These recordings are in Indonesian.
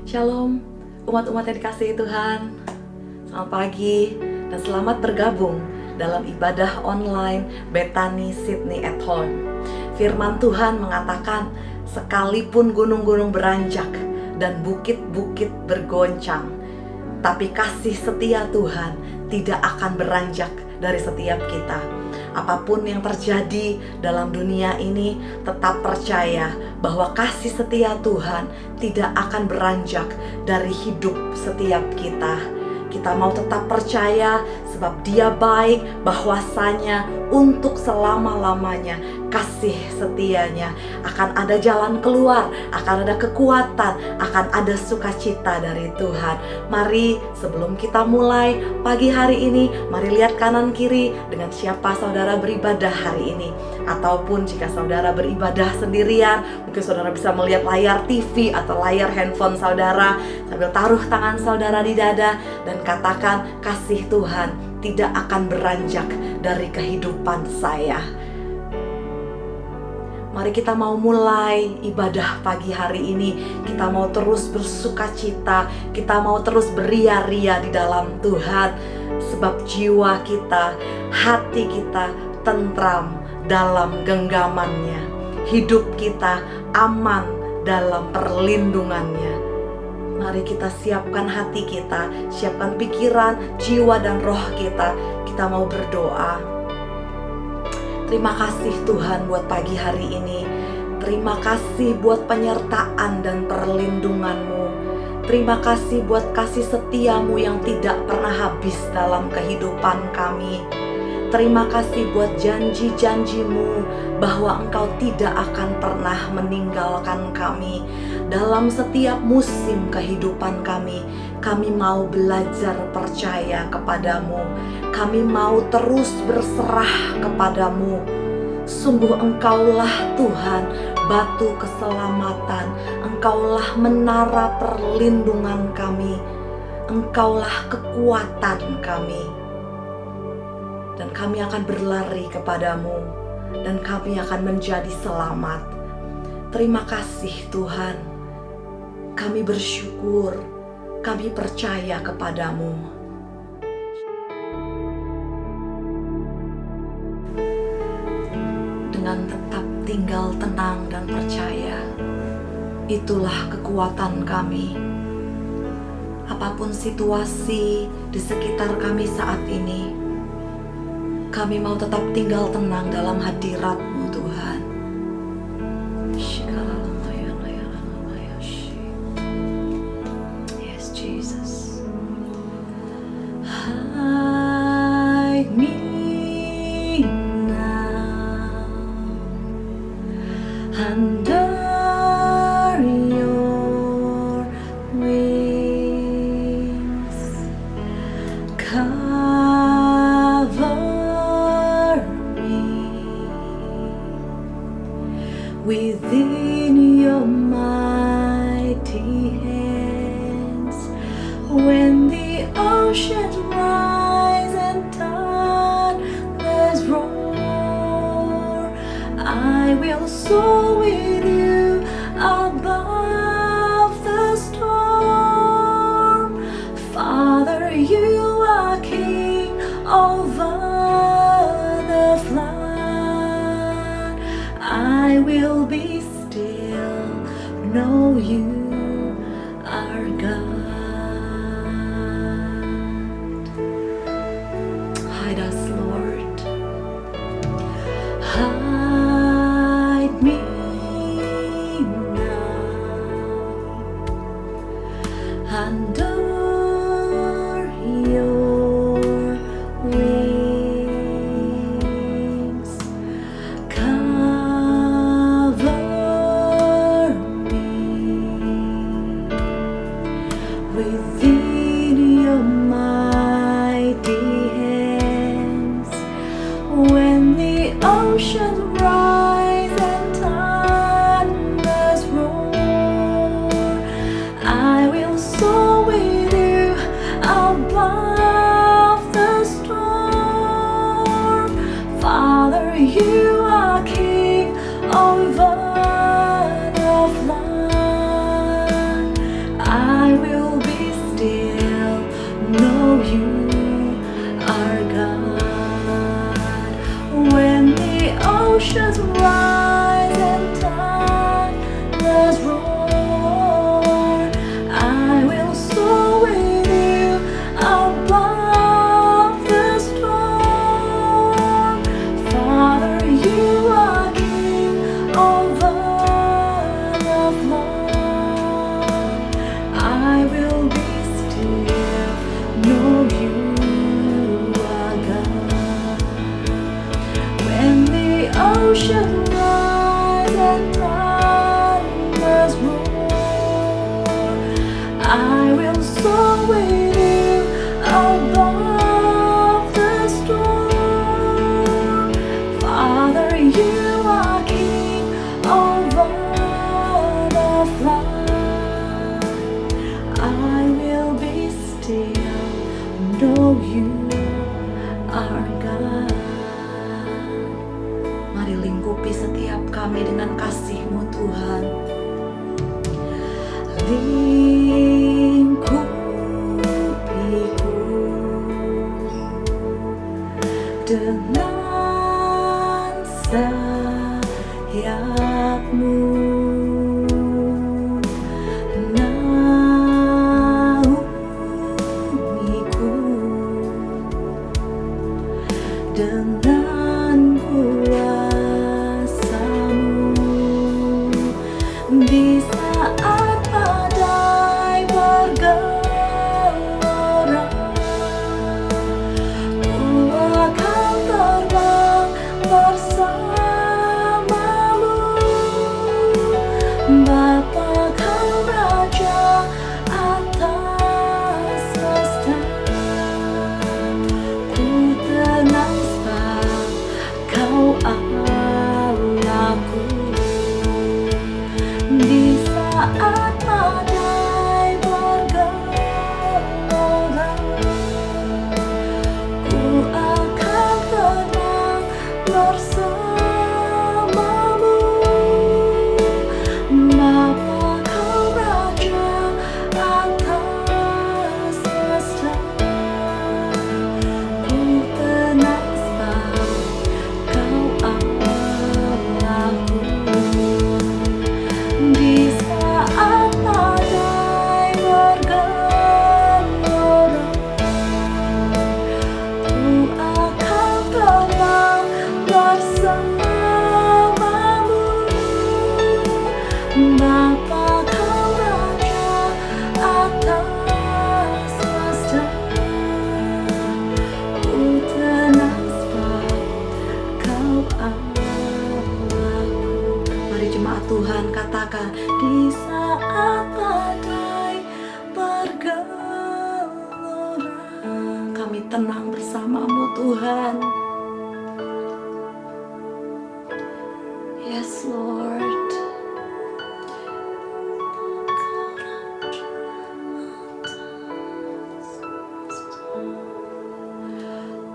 Shalom, umat-umat yang dikasihi Tuhan. Selamat pagi dan selamat bergabung dalam ibadah online Bethany Sydney at Home. Firman Tuhan mengatakan, sekalipun gunung-gunung beranjak dan bukit-bukit bergoncang, tapi kasih setia Tuhan tidak akan beranjak dari setiap kita. Apapun yang terjadi dalam dunia ini, tetap percaya bahwa kasih setia Tuhan tidak akan beranjak dari hidup setiap kita. Kita mau tetap percaya sebab Dia baik, bahwasanya untuk selama-lamanya kasih setianya akan ada jalan keluar, akan ada kekuatan, akan ada sukacita dari Tuhan. Mari sebelum kita mulai pagi hari ini, mari lihat kanan kiri dengan siapa saudara beribadah hari ini. Ataupun jika saudara beribadah sendirian, mungkin saudara bisa melihat layar TV atau layar handphone saudara sambil taruh tangan saudara di dada dan katakan, kasih Tuhan tidak akan beranjak dari kehidupan saya. Mari kita mau mulai ibadah pagi hari ini. Kita mau terus bersukacita, kita mau terus beria-ria di dalam Tuhan. Sebab jiwa kita, hati kita tentram dalam genggamannya. Hidup kita aman dalam perlindungannya. Mari kita siapkan hati kita, siapkan pikiran, jiwa dan roh kita. Kita mau berdoa. Terima kasih Tuhan buat pagi hari ini. Terima kasih buat penyertaan dan perlindungan-Mu. Terima kasih buat kasih setiamu yang tidak pernah habis dalam kehidupan kami. Terima kasih buat janji-janji-Mu bahwa Engkau tidak akan pernah meninggalkan kami. Dalam setiap musim kehidupan kami mau belajar percaya kepadamu. Kami mau terus berserah kepadamu. Sungguh Engkaulah Tuhan, batu keselamatan. Engkaulah menara perlindungan kami. Engkaulah kekuatan kami. Dan kami akan berlari kepadamu, dan kami akan menjadi selamat. Terima kasih Tuhan. Kami bersyukur, kami percaya kepadamu. Dengan tetap tinggal tenang dan percaya, itulah kekuatan kami. Apapun situasi di sekitar kami saat ini, kami mau tetap tinggal tenang dalam hadirat-Mu Tuhan. Yes, Jesus. Hide me now under your wings. Within your mighty hands, when the oceans rise and thunders roar, I will soar with you above the storm. Father, you are King over the flood. I will be still, know you are God. Hide us, Lord. Hide me now under your wings. Within your mighty hands, when the oceans rise and thunders roar, I will soar with you above the storm. Father, you are King over the flood. lingkupiku dengan sayap-Mu. Naungiku dengan kuasa-Mu di saat badai bergelora. Ku akan terbang bersama-Mu, Bapa Kau Raja atas semesta. Ku tenang sebab Kau Allahku. Di saat badai bergelora, ku akan tenang bersama-Mu, Bapa Kau Raja atas semesta. Ku tenang sebab Kau Allahku. Di saat badai bergelora, ku akan terbang bersama-Mu, Bapa Kau Raja atas semesta. Ku tenang sebab Kau Allahku. Mari jemaat Tuhan katakan, di saat badai bergelora, kami tenang bersama-Mu Tuhan. Yes Lord.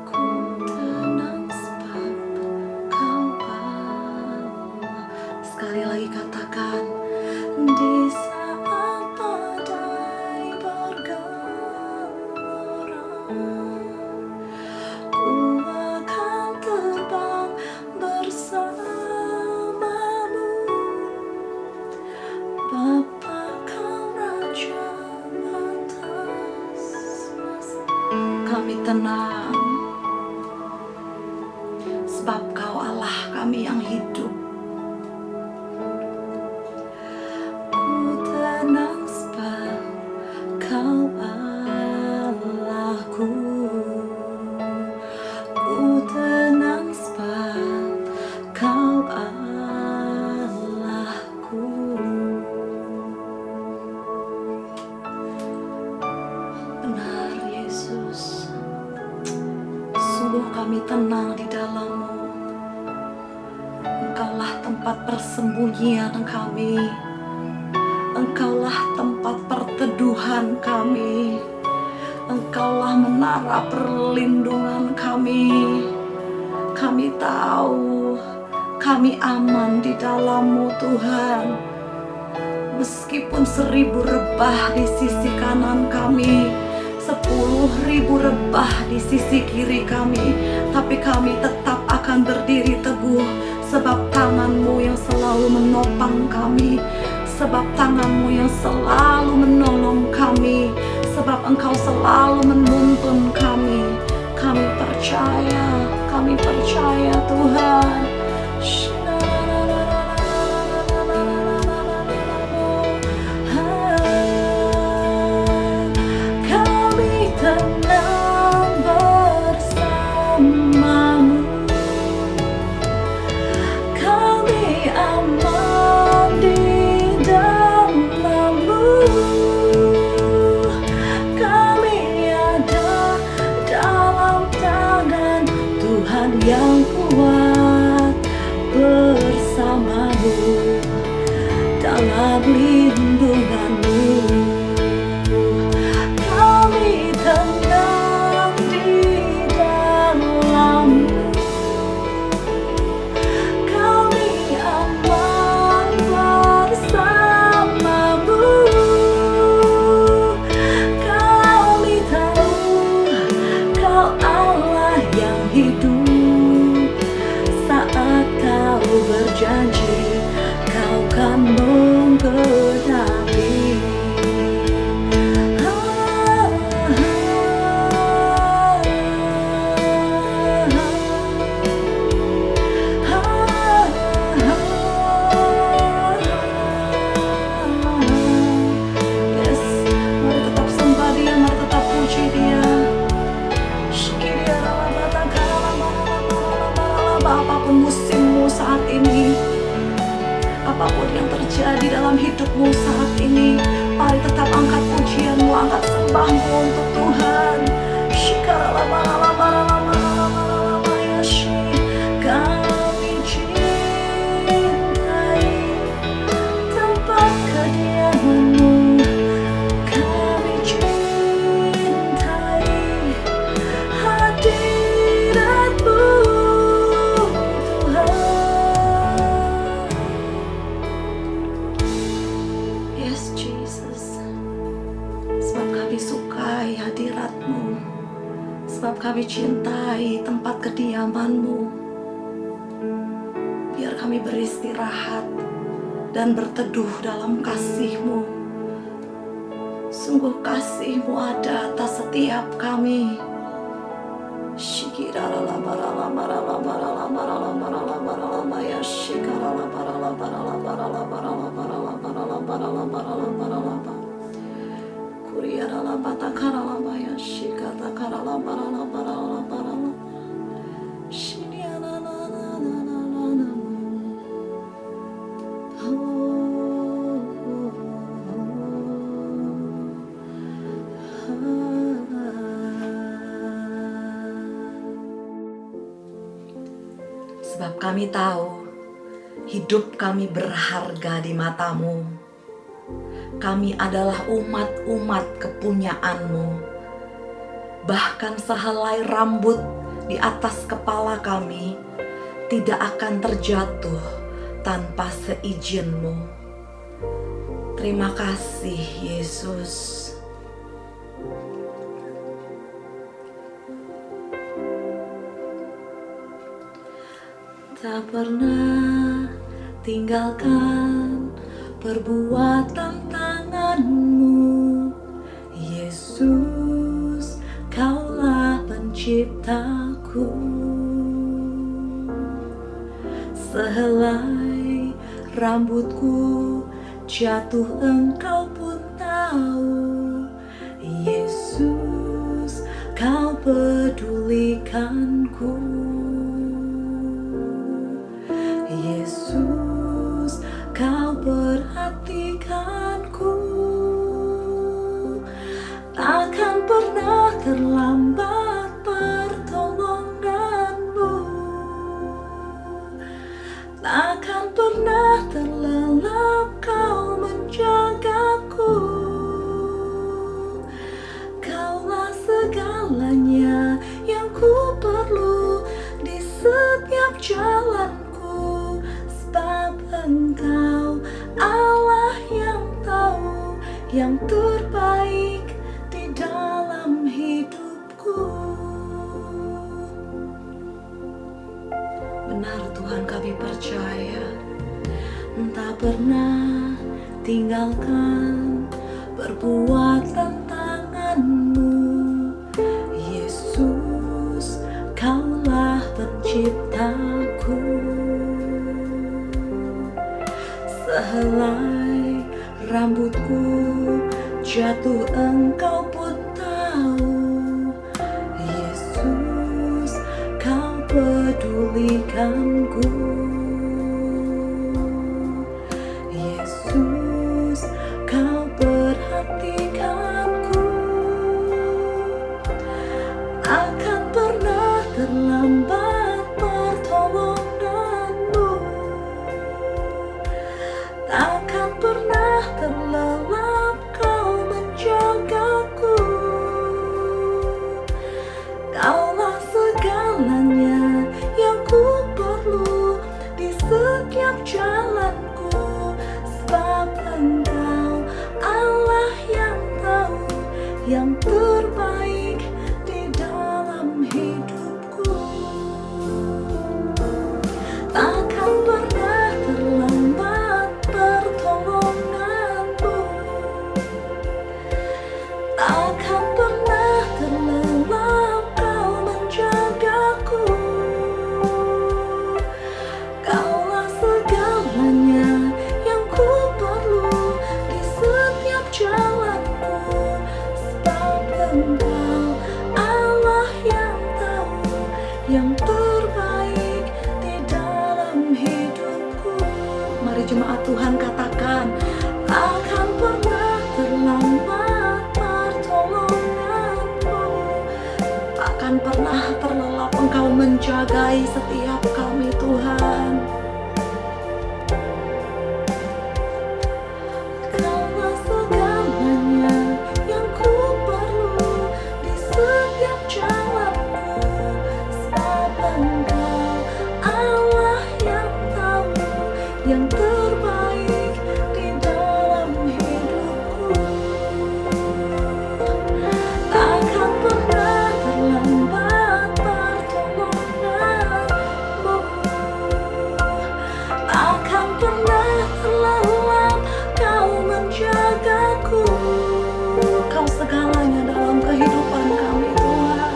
Ku tenang sebab Kau Allah. Sekali lagi katakan, di saat badai bergelora, ku akan terbang bersama-Mu, Bapa Kau Raja atas semesta. Kami tenang sebab Kau Allah kami yang hidup. Ku tenang sebab Kau Allahku. Ku tenang sebab Kau Allahku. Benar Yesus, sungguh kami tenang di dalam-Mu. Engkaulah tempat persembunyian kami, Engkaulah tempat perteduhan kami, Engkaulah menara perlindungan kami. Kami tahu kami aman di dalam-Mu Tuhan. Meskipun 1000 rebah di sisi kanan kami, 10.000 rebah di sisi kiri kami, tapi kami tetap akan berdiri teguh, sebab tangan-Mu yang selalu menopang kami, sebab tangan-Mu yang selalu menolong kami, sebab Engkau selalu menuntun kami. Kami percaya Tuhan. Kami tenang bersama-Mu, kami aman di dalam-Mu, angkat sembahmu untuk Tuhan. Kami cintai tempat kediaman-Mu. Kami cintai hadirat-Mu, Tuhan. Yes, Jesus. Sebab kami sukai hadirat-Mu, sebab kami cintai tempat kediaman-Mu. Biar kami beristirahat dan berteduh dalam kasih-Mu. Sungguh kasih-Mu ada atas setiap kami. Sebab kami tahu hidup kami berharga di mata-Mu. Kami adalah umat-umat kepunyaan-Mu. Bahkan sehelai rambut di atas kepala kami tidak akan terjatuh tanpa seizin-Mu. Terima kasih, Yesus. Tak pernah tinggalkan perbuatan tangan-Mu, Yesus, Kaulah penciptaku. Sehelai rambutku jatuh, Engkau pun tahu, Yesus, Kau pedulikanku. Yesus, Kau perhatikanku. Takkan pernah terlambat pertolongan-Mu. Takkan pernah terlelap Kau menjagaku. Kaulah segalanya yang ku perlu di setiap jalanku. Sebab Engkau Allah yang tahu yang terbaik di dalam hidupku. Benar Tuhan, kami percaya entah pernah tinggalkan perbuatan tangan-Mu, Yesus, Kaulah penciptaku. Sehelai rambutku jatuh, Engkau pun tahu, Yesus, Kau pedulikanku. Yesus, Kau perhatikanku. Akan pernah terlambat pertolongan-Mu. Takkan pernah terlelap Kau menjagaku. Kaulah segalanya yang ku perlu di setiap jalanku. Sebab Engkau Allah yang tahu yang terbaik di dalam hidupku. Takkan pernah terlambat pertolongan-Mu. Takkan pernah terlelap Kau menjagaku. Kaulah segalanya yang ku perlu di setiap jalanku. Sebab menjagai setiap kami Tuhan. Kaulah segalanya yang ku perlu di setiap jalanku, sebab Engkau Allah yang tahu yang terbaik di dalam hidupku. Takkan pernah terlambat pertolonganmu, takkan pernah terlelap Kau menjagaku. Kau segalanya dalam kehidupan kami Tuhan,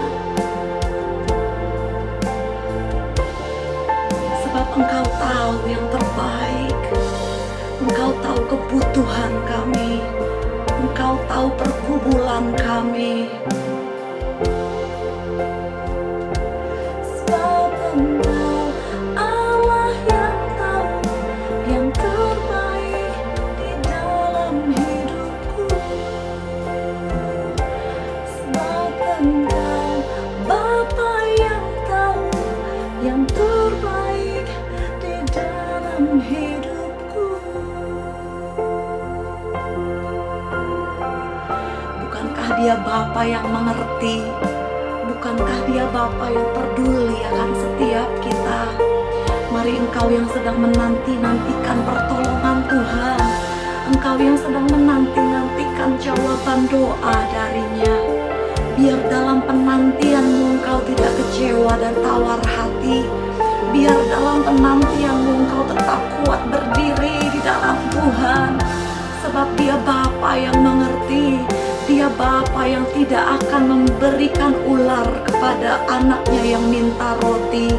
sebab Engkau tahu yang terbaik. Engkau tahu kebutuhan kami, Engkau tahu pergumulan kami. Sebab Engkau Allah yang tahu yang terbaik di dalam hidupku. Sebab Engkau Bapa yang tahu yang terbaik di dalam hidupku. Bukankah Dia Bapa yang mengerti? Bukankah Dia Bapa yang peduli akan setiap kita? Mari Engkau yang sedang menanti-nantikan pertolongan Tuhan, Engkau yang sedang menanti-nantikan jawaban doa darinya, biar dalam penantianmu Engkau tidak kecewa dan tawar hati. Biar dalam penantianmu Engkau tetap kuat berdiri di dalam Tuhan. Sebab Dia Bapa yang mengerti, Dia Bapa yang tidak akan memberikan ular kepada anaknya yang minta roti.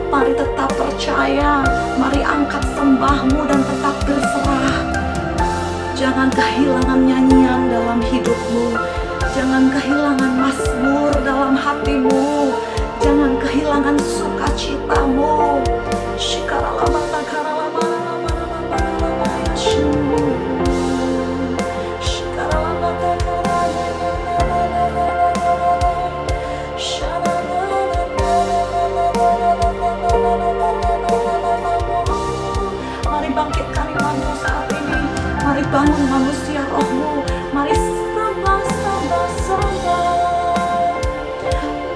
Mari tetap percaya, mari angkat sembahmu dan tetap berserah. Jangan kehilangan nyanyian dalam hidupmu, jangan kehilangan mazmur dalam hatimu, jangan kehilangan sukacitamu. Mari bangkitkan imanmu saat ini, mari bangun manusia rohmu, mari sembah, sembah, sembah.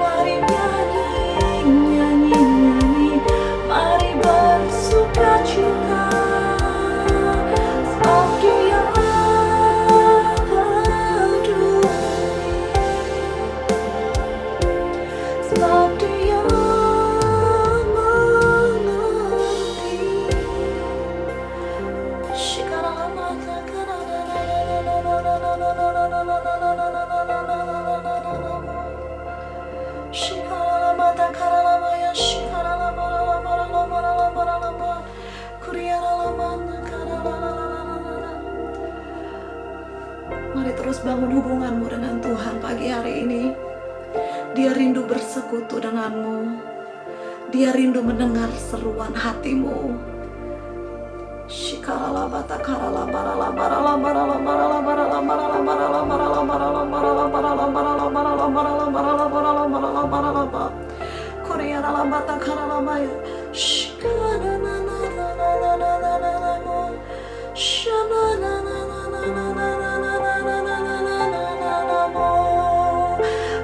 Mari nyanyi, nyanyi, nyanyi, mari bersukacita. Sebab Dia peduli, sebab Dia Mari terus bangun hubunganmu dengan Tuhan pagi hari ini. Dia rindu bersekutu denganmu. Dia rindu mendengar seruan hatimu.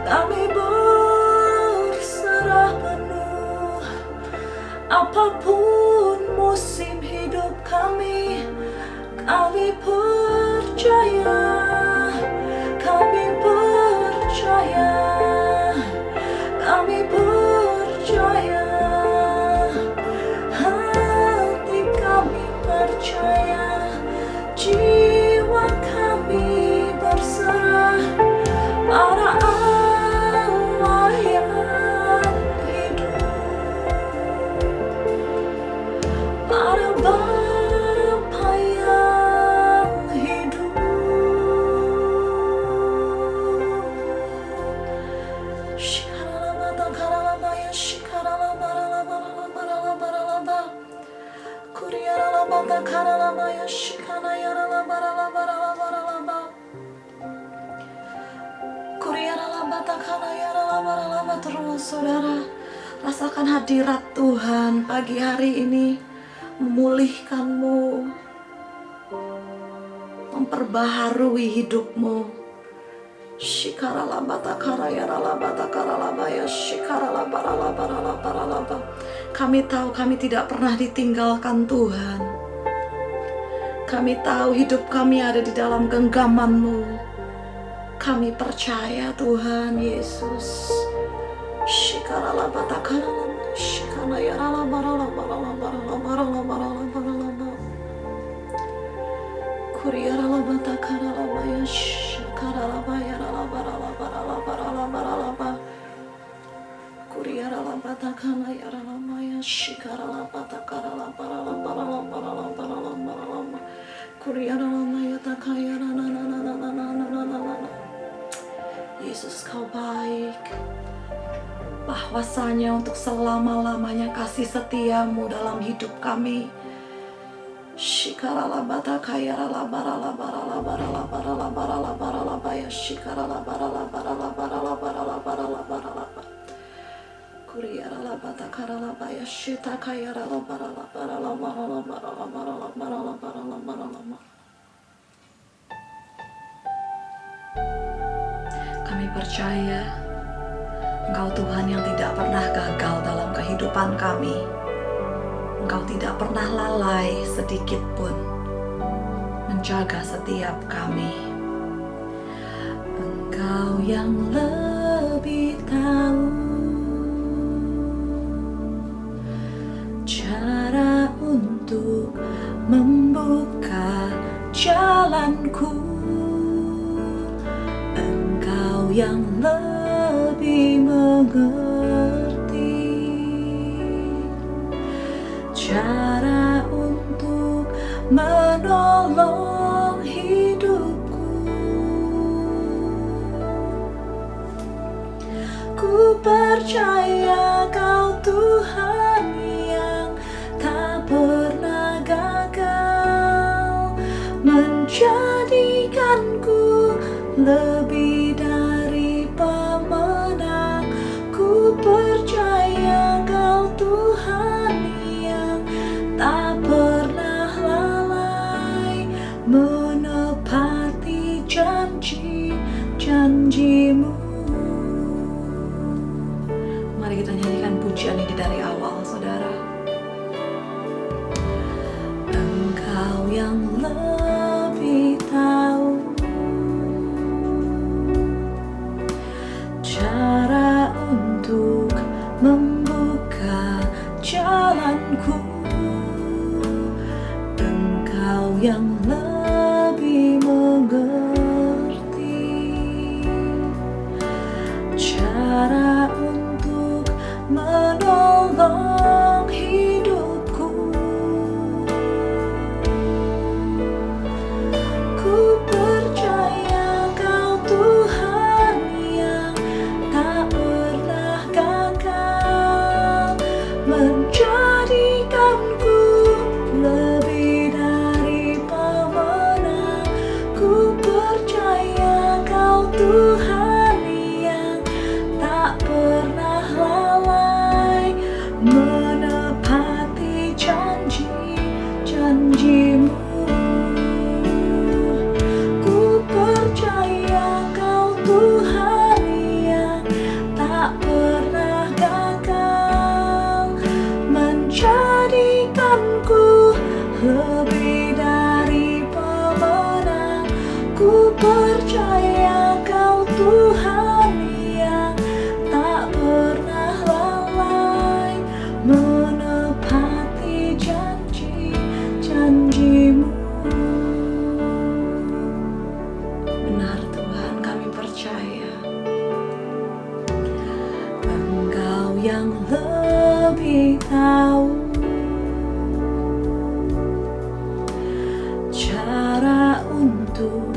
Kami berserah penuh, apapun musim hidup kami, kami percaya, kami percaya, kami percaya, hati kami percaya, jiwa kami berserah pada Allah yang hidup, pada Bapa yang hidup. Terus saudara, Rasakan hadirat Tuhan pagi hari ini, memulihkanmu, memperbaharui hidupmu. Kami tahu kami tidak pernah ditinggalkan Tuhan. Kami tahu hidup kami ada di dalam genggaman-Mu. Kami percaya Tuhan Yesus. Yesus, Kau baik. Bahwasanya untuk selama-lamanya kasih setiamu dalam hidup kami. Kami percaya Engkau Tuhan yang tidak pernah gagal dalam kehidupan kami. Engkau tidak pernah lalai sedikit pun menjaga setiap kami. Engkau yang lebih tahu cara untuk membuka jalanku. Engkau yang lebih mengerti cara untuk menolong hidupku. Ku percaya Kau Tuhan yang tak pernah gagal, menjadikanku lebih dari pemenang. Ku percaya Kau Tuhan yang tak pernah lalai, menepati janji-janjimu. Mari kita nyanyikan pujian ini dari awal, saudara. Engkau yang lebih tahu cara untuk membuka jalanku. Engkau yang lebih mengerti cara untuk menolong hidupku. Ku percaya Kau Tuhan yang tak pernah gagal, menjadikanku lebih dari pemenang. Ku percaya Kau Tuhan yang tak pernah lalai, menepati janji-janjimu. Ku percaya Kau Tuhan yang tak pernah gagal, menjadikanku lebih dari pemenang. Ku percaya Kau Tuhan yang tak pernah lalai, menepati janji-janjimu. Benar Tuhan, kami percaya Engkau yang lebih tahu cara untuk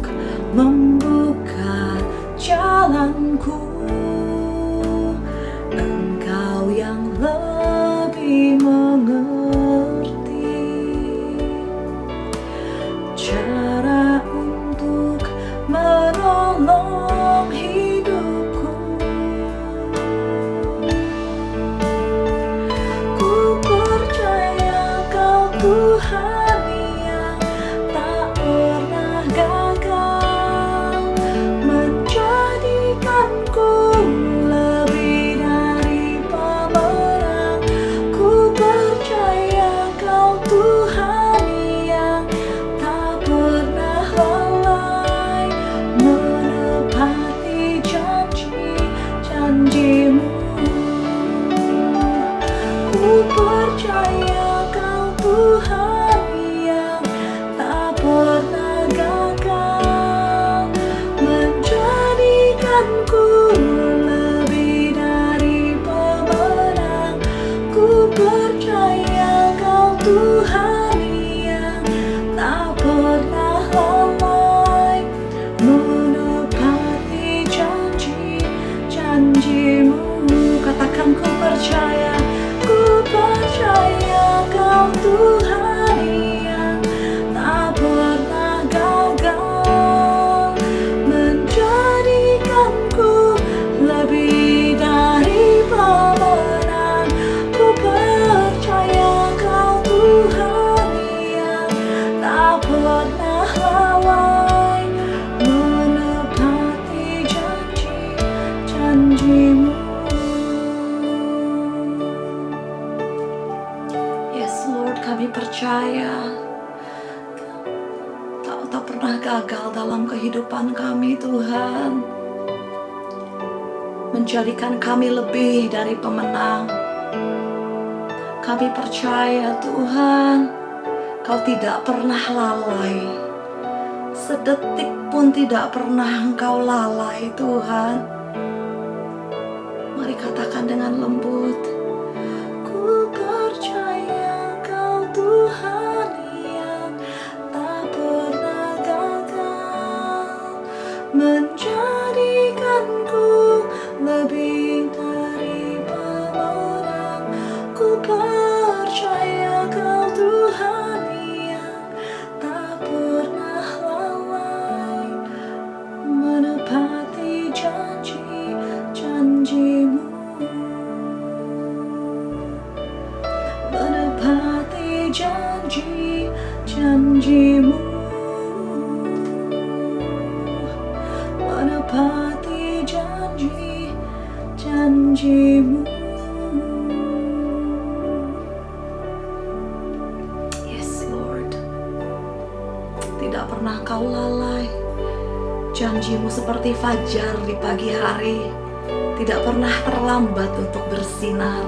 membuka jalanku. Engkau yang lebih mengerti cara untuk menolong hidupku. kehidupan kami Tuhan. Menjadikan kami lebih dari pemenang. Kami percaya Tuhan, Kau tidak pernah lalai. Sedetik pun tidak pernah Engkau lalai Tuhan. Mari katakan dengan lembut, ku percaya Kau Tuhan yang tak pernah gagal, menjadikanku lebih dari pemenang. Ku percaya Kau Tuhan yang tak pernah lalai, menepati janji-janjimu, menepati janji-janjimu, menepati janji-janjimu. Yes Lord, tidak pernah Kau lalai. Janjimu seperti fajar di pagi hari, tidak pernah terlambat untuk bersinar.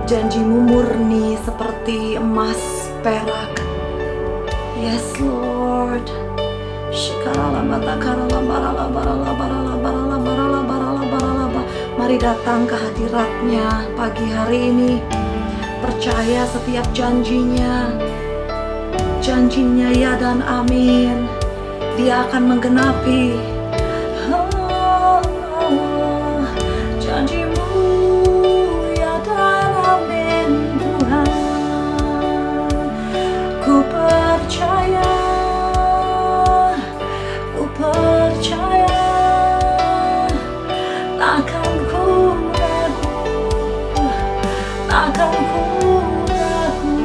Janjimu murni seperti emas perak. Yes Lord. Mari datang ke hadirat-Nya pagi hari ini. Percaya setiap janjinya. Janjinya ya dan amin. Dia akan menggenapi. Janjimu ya dan amin Tuhan. Ku percaya, takkan ku ragu, takkan ku ragu.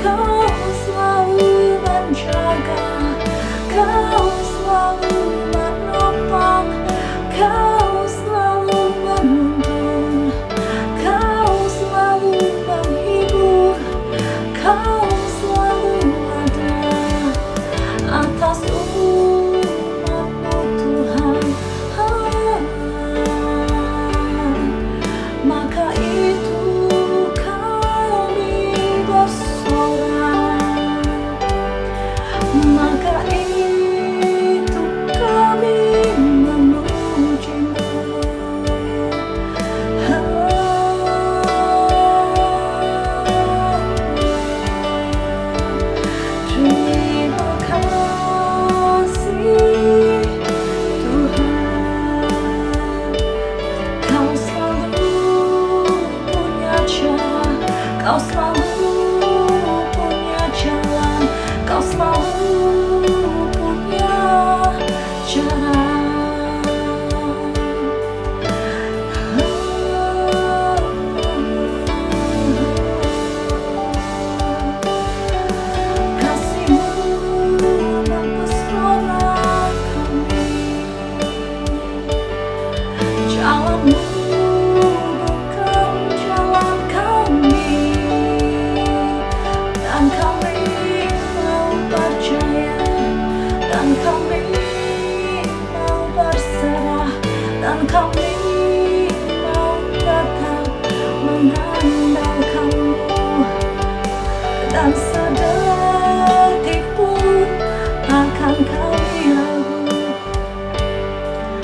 Kau selalu menjaga, Kau selalu menopang, Kau selalu menuntun, Kau selalu menghibur, Kau selalu ada atas umat-Mu Tuhan. Maka itu kami bersorak, maka itu kami memuji-Mu. Terima kasih Tuhan, Kau selalu punya cara, Kau selalu punya jalan, Kau selalu punya cara. Kasih-Mu mempesona kami, jalan-Mu bukan jalan kami, dan kami mau percaya, dan kami mau berserah, dan kami mau tetap mengandalkan-Mu, dan sedetik pun takkan kami ragu,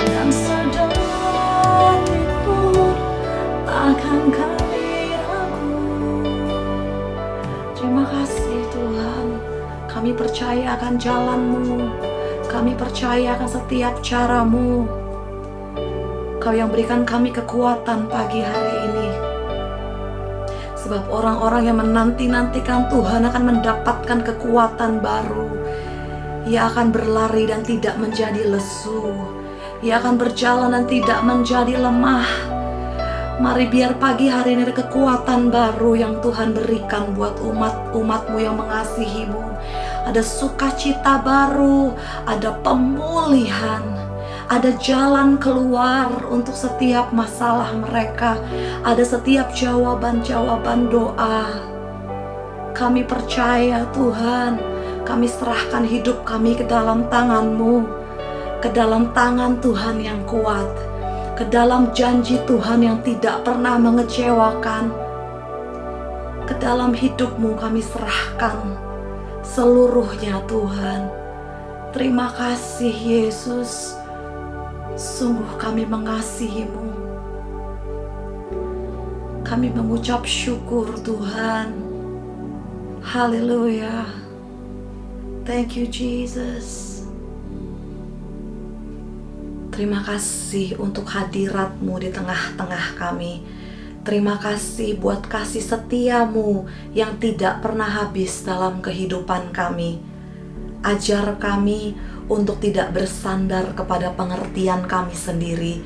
dan sedetik pun takkan kami ragu. Terima kasih Tuhan, kami percaya akan jalan-Mu, kami percaya akan setiap cara-Mu. Kau yang berikan kami kekuatan pagi hari ini. Sebab orang-orang yang menanti-nantikan Tuhan akan mendapatkan kekuatan baru. Ia akan berlari dan tidak menjadi lesu. Ia akan berjalan dan tidak menjadi lemah. Mari biar pagi hari ini ada kekuatan baru yang Tuhan berikan buat umat-umat-Mu yang mengasihi-Mu. Ada sukacita baru, ada pemulihan, Ada jalan keluar untuk setiap masalah mereka. Ada setiap jawaban-jawaban doa. Kami percaya Tuhan, kami serahkan hidup kami ke dalam tangan-Mu, ke dalam tangan Tuhan yang kuat, ke dalam janji Tuhan yang tidak pernah mengecewakan. Ke dalam hidup-Mu kami serahkan seluruhnya Tuhan. Terima kasih Yesus, sungguh kami mengasihi-Mu. Kami mengucap syukur Tuhan. Haleluya. Thank you Jesus. Terima kasih untuk hadirat-Mu di tengah-tengah kami. Terima kasih buat kasih setia-Mu yang tidak pernah habis dalam kehidupan kami. Ajar kami untuk tidak bersandar kepada pengertian kami sendiri.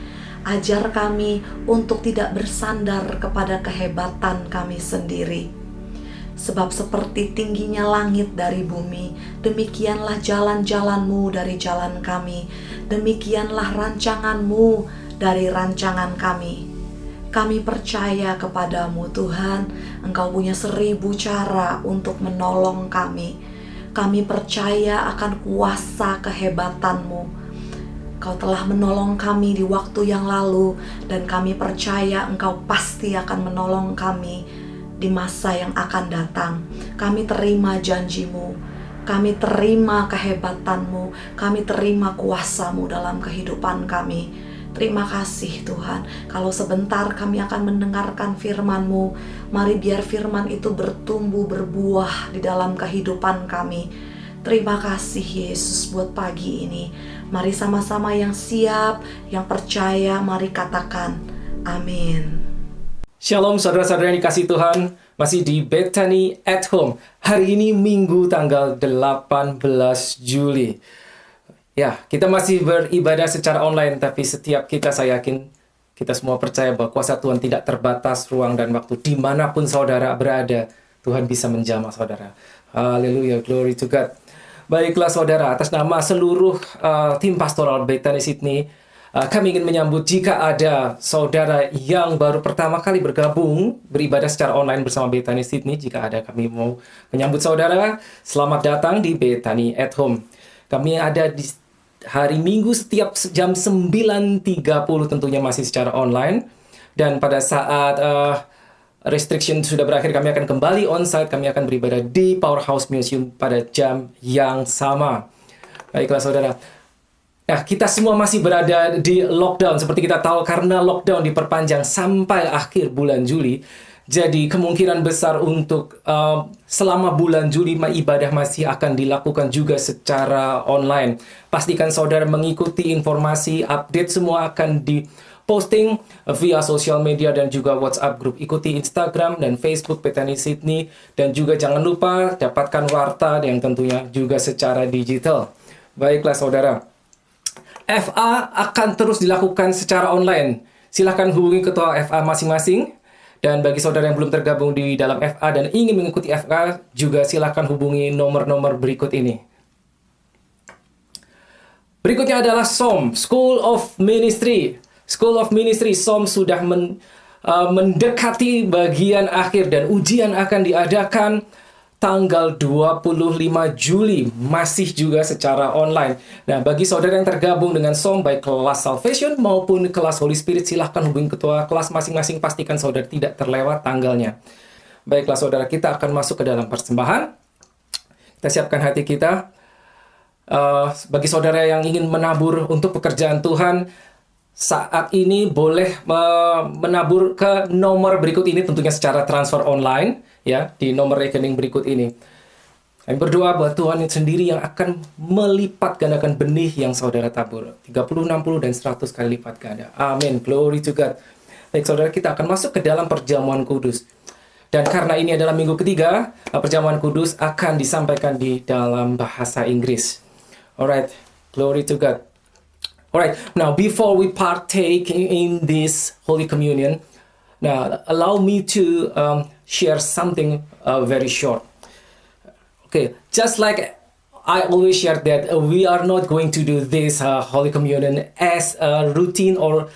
Ajar kami untuk tidak bersandar kepada kehebatan kami sendiri. Sebab seperti tingginya langit dari bumi, demikianlah jalan-jalan-Mu dari jalan kami. Demikianlah rancangan-Mu dari rancangan kami. Kami percaya kepada-Mu Tuhan, Engkau punya 1000 cara untuk menolong kami. Kami percaya akan kuasa kehebatan-Mu. Kau telah menolong kami di waktu yang lalu, dan kami percaya Engkau pasti akan menolong kami di masa yang akan datang. Kami terima janji-Mu, kami terima kehebatan-Mu, kami terima kuasa-Mu dalam kehidupan kami. Terima kasih Tuhan. Kalau sebentar kami akan mendengarkan firman-Mu, mari biar firman itu bertumbuh, berbuah di dalam kehidupan kami. Terima kasih Yesus buat pagi ini. Mari sama-sama yang siap, yang percaya, mari katakan amin. Shalom saudara-saudara yang dikasih Tuhan, masih di Bethany at Home. Hari ini Minggu tanggal 18 Juli. Ya, kita masih beribadah secara online, tapi setiap kita, saya yakin kita semua percaya bahwa kuasa Tuhan tidak terbatas ruang dan waktu. Dimanapun saudara berada, Tuhan bisa menjamah saudara. Haleluya, glory to God. Baiklah saudara, atas nama seluruh tim pastoral Bethany Sydney, kami ingin menyambut jika ada saudara yang baru pertama kali bergabung beribadah secara online bersama Bethany Sydney. Jika ada, kami mau menyambut saudara. Selamat datang di Bethany at Home. Kami ada di hari Minggu setiap jam 9.30, tentunya masih secara online. Dan pada saat restriction sudah berakhir, kami akan kembali onsite. Kami akan beribadah di Powerhouse Museum pada jam yang sama. Baiklah saudara. Nah, kita semua masih berada di lockdown. Seperti kita tahu, karena lockdown diperpanjang sampai akhir bulan Juli. Jadi kemungkinan besar untuk selama bulan Juli ibadah masih akan dilakukan juga secara online. Pastikan saudara mengikuti informasi, update semua akan diposting via sosial media dan juga WhatsApp group. Ikuti Instagram dan Facebook Bethany Sydney. Dan juga jangan lupa dapatkan warta yang tentunya juga secara digital. Baiklah saudara. FA akan terus dilakukan secara online. Silahkan hubungi ketua FA masing-masing. Dan bagi saudara yang belum tergabung di dalam FA dan ingin mengikuti FA, juga silahkan hubungi nomor-nomor berikut ini. Berikutnya adalah SOM, School of Ministry. School of Ministry, SOM sudah mendekati bagian akhir dan ujian akan diadakan tanggal 25 Juli, masih juga secara online. Nah, bagi saudara yang tergabung dengan SOM, baik kelas Salvation maupun kelas Holy Spirit, silahkan hubungi ketua kelas masing-masing, pastikan saudara tidak terlewat tanggalnya. Baiklah saudara, kita akan masuk ke dalam persembahan. Kita siapkan hati kita. Bagi saudara yang ingin menabur untuk pekerjaan Tuhan, saat ini boleh menabur ke nomor berikut ini, tentunya secara transfer online, ya, di nomor rekening berikut ini. Kami berdoa buat Tuhan sendiri yang akan melipat gandakan benih yang saudara tabur. 30, 60, dan 100 kali lipat ganda. Amin. Glory to God. Baik saudara, kita akan masuk ke dalam perjamuan kudus. Dan karena ini adalah minggu ketiga, perjamuan kudus akan disampaikan di dalam bahasa Inggris. Alright, glory to God. Alright, now before we partake in this Holy Communion, now allow me to share something very short. Okay, just like I always share that we are not going to do this Holy Communion as a routine or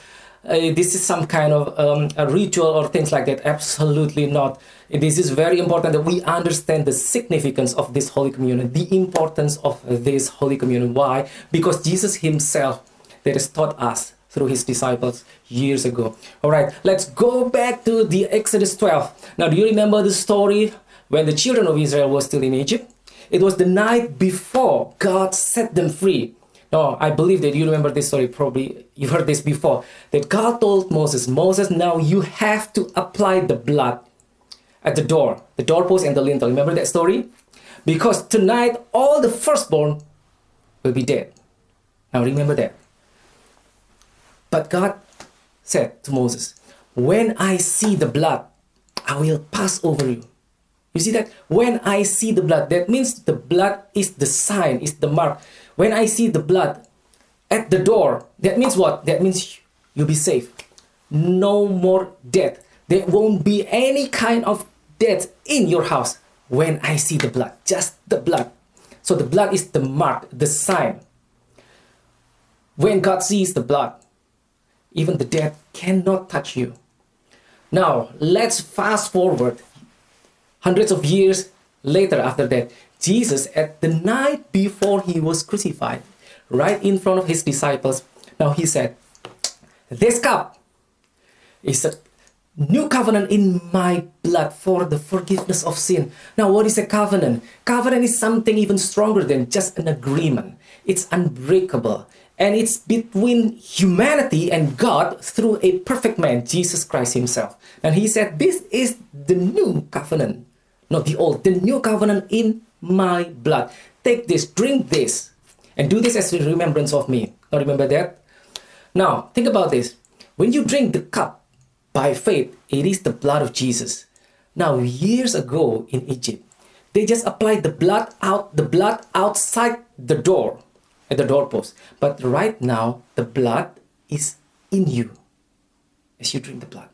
this is some kind of a ritual or things like that. Absolutely not. This is very important that we understand the significance of this Holy Communion, the importance of this Holy Communion. Why? Because Jesus himself that has taught us through his disciples years ago. All right, let's go back to the Exodus 12. Now, do you remember the story when the children of Israel were still in Egypt? It was the night before God set them free. No, I believe that you remember this story, probably you've heard this before, that God told Moses, now you have to apply the blood at the door, the doorpost and the lintel. Remember that story? Because tonight all the firstborn will be dead. Now remember that. But God said to Moses, when I see the blood, I will pass over you. You see that? When I see the blood, that means the blood is the sign, is the mark. When I see the blood at the door, that means what? That means you'll be safe. No more death. There won't be any kind of death in your house when I see the blood. Just the blood. So the blood is the mark, the sign. When God sees the blood, even the death cannot touch you. Now, let's fast forward hundreds of years later after that. Jesus, at the night before he was crucified, right in front of his disciples, now he said, this cup is a new covenant in my blood for the forgiveness of sin. Now, what is a covenant? Covenant is something even stronger than just an agreement. It's unbreakable. And it's between humanity and God through a perfect man, Jesus Christ himself. And he said, this is the new covenant, not the old, the new covenant in my blood. Take this, drink this, and do this as a remembrance of me. Now remember that? Now, think about this. When you drink the cup by faith, it is the blood of Jesus. Now, years ago in Egypt, they just applied the blood outside the door, at the doorpost. But right now, the blood is in you as you drink the blood.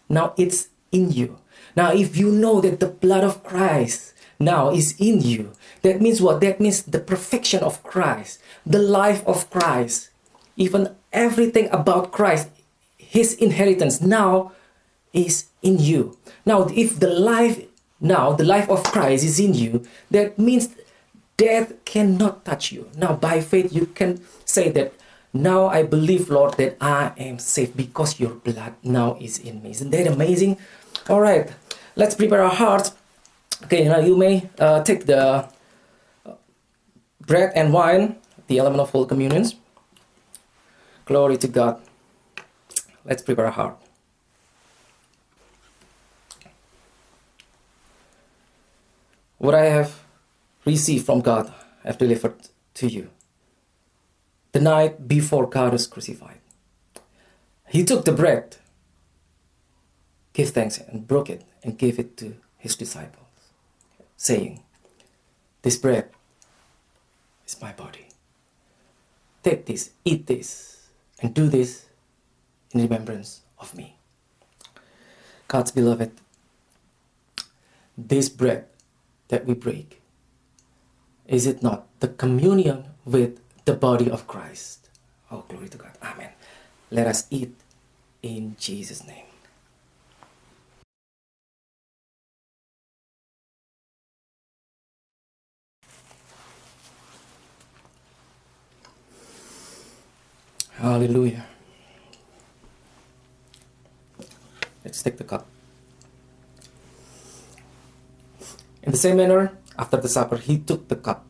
Now it's in you. Now, if you know that the blood of Christ now is in you, that means what? That means the perfection of Christ, the life of Christ, even everything about Christ, his inheritance now is in you. Now, if the life of Christ is in you, that means death cannot touch you. Now, by faith, you can say that, now I believe, Lord, that I am safe because your blood now is in me. Isn't that amazing? All right, let's prepare our hearts. Okay, now you may take the bread and wine, the element of Holy Communions. Glory to God. Let's prepare our heart. What I have received from God, I have delivered to you. The night before God was crucified, he took the bread, gave thanks, and broke it, and gave it to his disciples, saying, this bread is my body. Take this, eat this, and do this in remembrance of me. God's beloved, this bread that we break, is it not the communion with the body of Christ? Oh, glory to God. Amen. Let us eat in Jesus' name. Hallelujah. Let's take the cup. In the same manner, after the supper, he took the cup,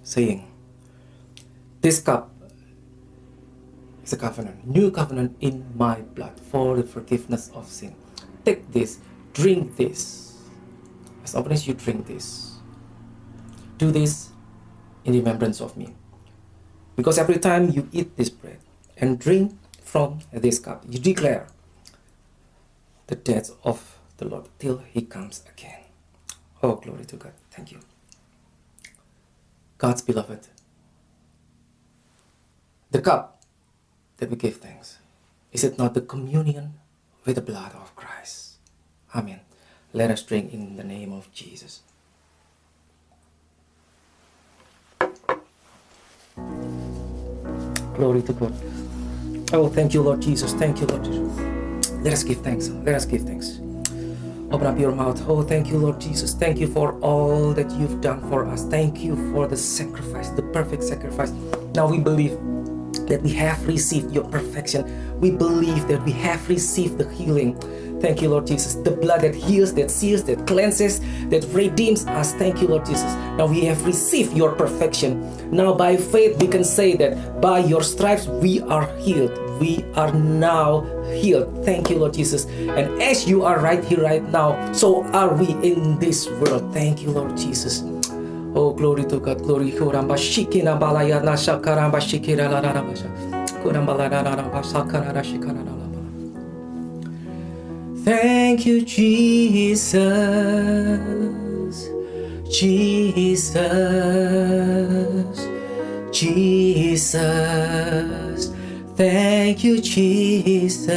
saying, this cup is a covenant, new covenant in my blood for the forgiveness of sin. Take this, drink this. As often as you drink this, do this in remembrance of me. Because every time you eat this bread and drink from this cup, you declare the death of the Lord till he comes again. Oh, glory to God. Thank you. God's beloved, the cup that we give thanks, is it not the communion with the blood of Christ? Amen. Let us drink in the name of Jesus. Glory to God. Oh, thank you, Lord Jesus. Thank you, Lord Jesus. Let us give thanks. Let us give thanks. Open up your mouth. Oh, thank you, Lord Jesus. Thank you for all that you've done for us. Thank you for the sacrifice, the perfect sacrifice. Now we believe that we have received your perfection. We believe that we have received the healing. Thank you, Lord Jesus. The blood that heals, that seals, that cleanses, that redeems us. Thank you, Lord Jesus. Now we have received your perfection. Now by faith we can say that by your stripes we are healed. We are now healed. Thank you, Lord Jesus. And as you are right here, right now, so are we in this world. Thank you, Lord Jesus. Oh, glory to God. Glory. Thank you, Jesus. Jesus. Jesus. Thank you, Jesus.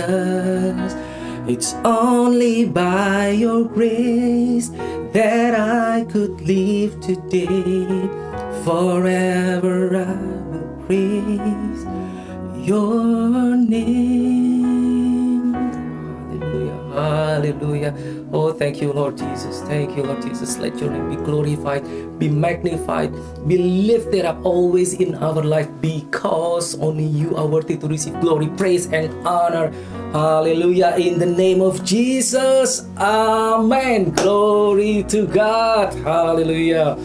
It's only by your grace that I could live today. Forever I will praise your name. Hallelujah, hallelujah. Oh, thank you, Lord Jesus. Thank you, Lord Jesus. Let your name be glorified, be magnified, be lifted up always in our life, because only you are worthy to receive glory, praise, and honor. Hallelujah. In the name of Jesus. Amen. Glory to God. Hallelujah.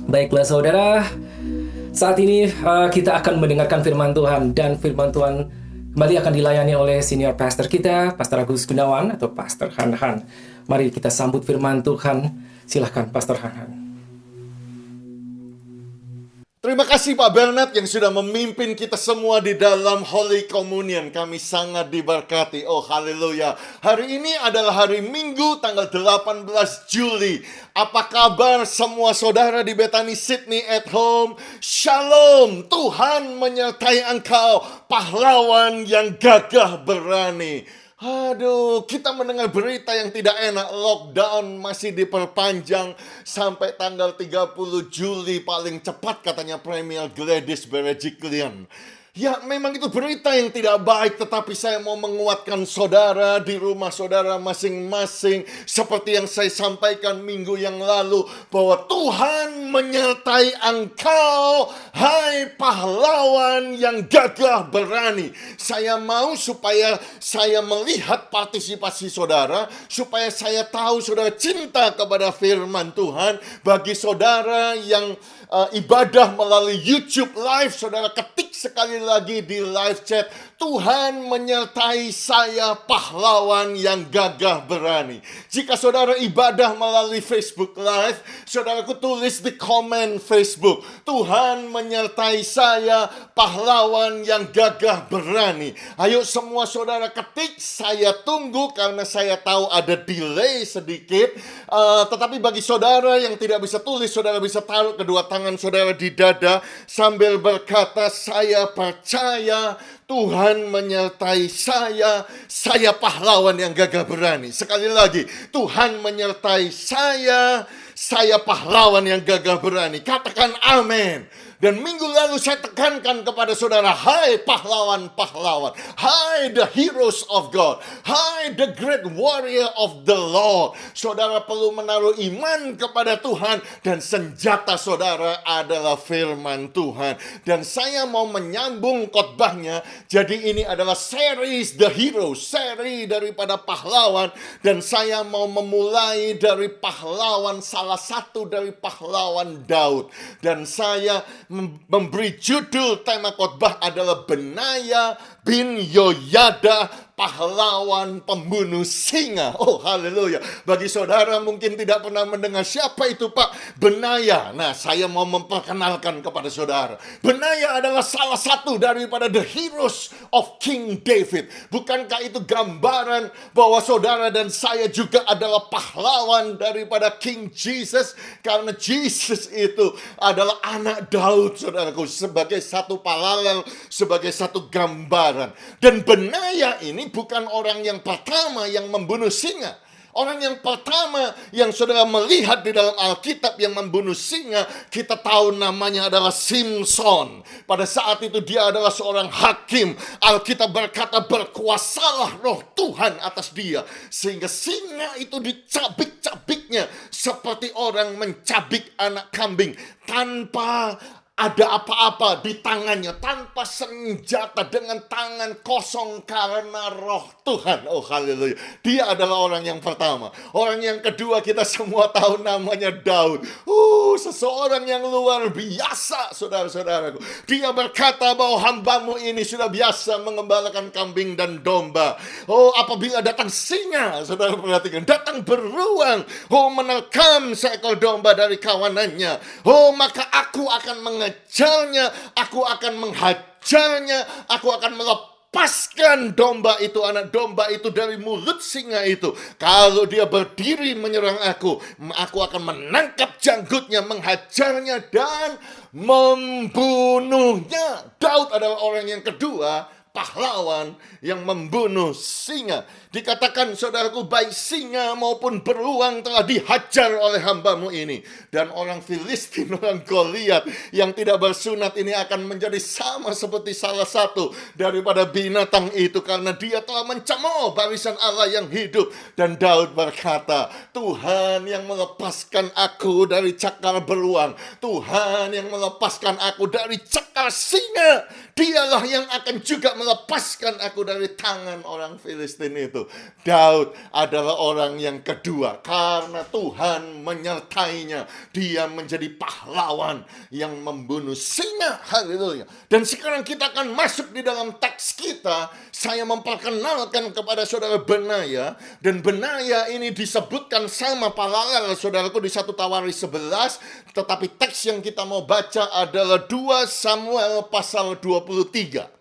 Baiklah saudara, saat ini kita akan mendengarkan firman Tuhan, dan firman Tuhan kembali akan dilayani oleh senior pastor kita, Pastor Agus Gunawan atau Pastor Han. Mari kita sambut firman Tuhan. Silahkan Pastor Han. Terima kasih Pak Bernard yang sudah memimpin kita semua di dalam Holy Communion. Kami sangat diberkati. Oh haleluya. Hari ini adalah hari Minggu tanggal 18 Juli. Apa kabar semua saudara di Bethany Sydney at Home? Shalom. Tuhan menyertai engkau, pahlawan yang gagah berani. Aduh, kita mendengar berita yang tidak enak. Lockdown masih diperpanjang sampai tanggal 30 Juli paling cepat, katanya Premier Gladys Berejiklian. Ya, memang itu berita yang tidak baik, tetapi saya mau menguatkan saudara di rumah saudara masing-masing. Seperti yang saya sampaikan minggu yang lalu, bahwa Tuhan menyertai engkau, hai pahlawan yang gagah berani. Saya mau supaya saya melihat partisipasi saudara, supaya saya tahu saudara cinta kepada firman Tuhan. Bagi saudara yang ibadah melalui YouTube Live, saudara ketik sekali lagi di live chat, Tuhan menyertai saya, pahlawan yang gagah berani. Jika saudara ibadah melalui Facebook Live, saudaraku tulis di komen Facebook, Tuhan menyertai saya, pahlawan yang gagah berani. Ayo semua saudara ketik, saya tunggu karena saya tahu ada delay sedikit. Tetapi bagi saudara yang tidak bisa tulis, saudara bisa taruh kedua tangan saudara di dada sambil berkata, saya percaya Tuhan menyertai saya pahlawan yang gagah berani. Sekali lagi, Tuhan menyertai saya pahlawan yang gagah berani. Katakan amin. Dan minggu lalu saya tekankan kepada saudara, hai pahlawan-pahlawan, hai the heroes of God, hai the great warrior of the Lord. Saudara perlu menaruh iman kepada Tuhan, dan senjata saudara adalah firman Tuhan. Dan saya mau menyambung khotbahnya. Jadi ini adalah series The Hero, seri daripada pahlawan. Dan saya mau memulai dari pahlawan, salah satu dari pahlawan Daud. Dan saya memberi judul tema khotbah adalah Benaya bin Yoyada, pahlawan pembunuh singa. Oh haleluya. Bagi saudara mungkin tidak pernah mendengar siapa itu Pak Benaya. Nah, saya mau memperkenalkan kepada saudara. Benaya adalah salah satu daripada the heroes of King David. Bukankah itu gambaran bahwa saudara dan saya juga adalah pahlawan daripada King Jesus? Karena Jesus itu adalah anak Daud, saudaraku, sebagai satu paralel, sebagai satu gambaran. Dan Benaya ini bukan orang yang pertama yang membunuh singa. Orang yang pertama yang saudara melihat di dalam Alkitab yang membunuh singa, kita tahu namanya adalah Simson. Pada saat itu dia adalah seorang hakim. Alkitab berkata berkuasalah roh Tuhan atas dia. Sehingga singa itu dicabik-cabiknya seperti orang mencabik anak kambing. Tanpa ada apa-apa di tangannya, tanpa senjata, dengan tangan kosong karena roh Tuhan. Oh haleluya. Dia adalah orang yang pertama. Orang yang kedua kita semua tahu namanya Daud. Seseorang yang luar biasa, saudara-saudaraku. Dia berkata bahwa hambamu ini sudah biasa mengembalakan kambing dan domba. Apabila datang singa, saudara perhatikan, datang beruang, menerkam seekor domba dari kawanannya, maka aku akan mengejarnya, aku akan menghajarnya, aku akan melepaskan domba itu, anak domba itu dari mulut singa itu. Kalau dia berdiri menyerang aku akan menangkap janggutnya, menghajarnya dan membunuhnya. Daud adalah orang yang kedua, pahlawan yang membunuh singa. Dikatakan saudaraku, baik singa maupun beruang telah dihajar oleh hambamu ini. Dan orang Filistin, orang Goliat yang tidak bersunat ini akan menjadi sama seperti salah satu daripada binatang itu, karena dia telah mencemooh barisan Allah yang hidup. Dan Daud berkata, Tuhan yang melepaskan aku dari cakar beruang, Tuhan yang melepaskan aku dari cakar singa, dialah yang akan juga melepaskan aku dari tangan orang Filistin itu. Daud adalah orang yang kedua karena Tuhan menyertainya. Dia menjadi pahlawan yang membunuh singa. Haleluya. Dan sekarang kita akan masuk di dalam teks kita. Saya memperkenalkan kepada saudara Benaya. Dan Benaya ini disebutkan sama paralel saudaraku di 1 Tawaris 11. Tetapi teks yang kita mau baca adalah 2 Samuel pasal 23.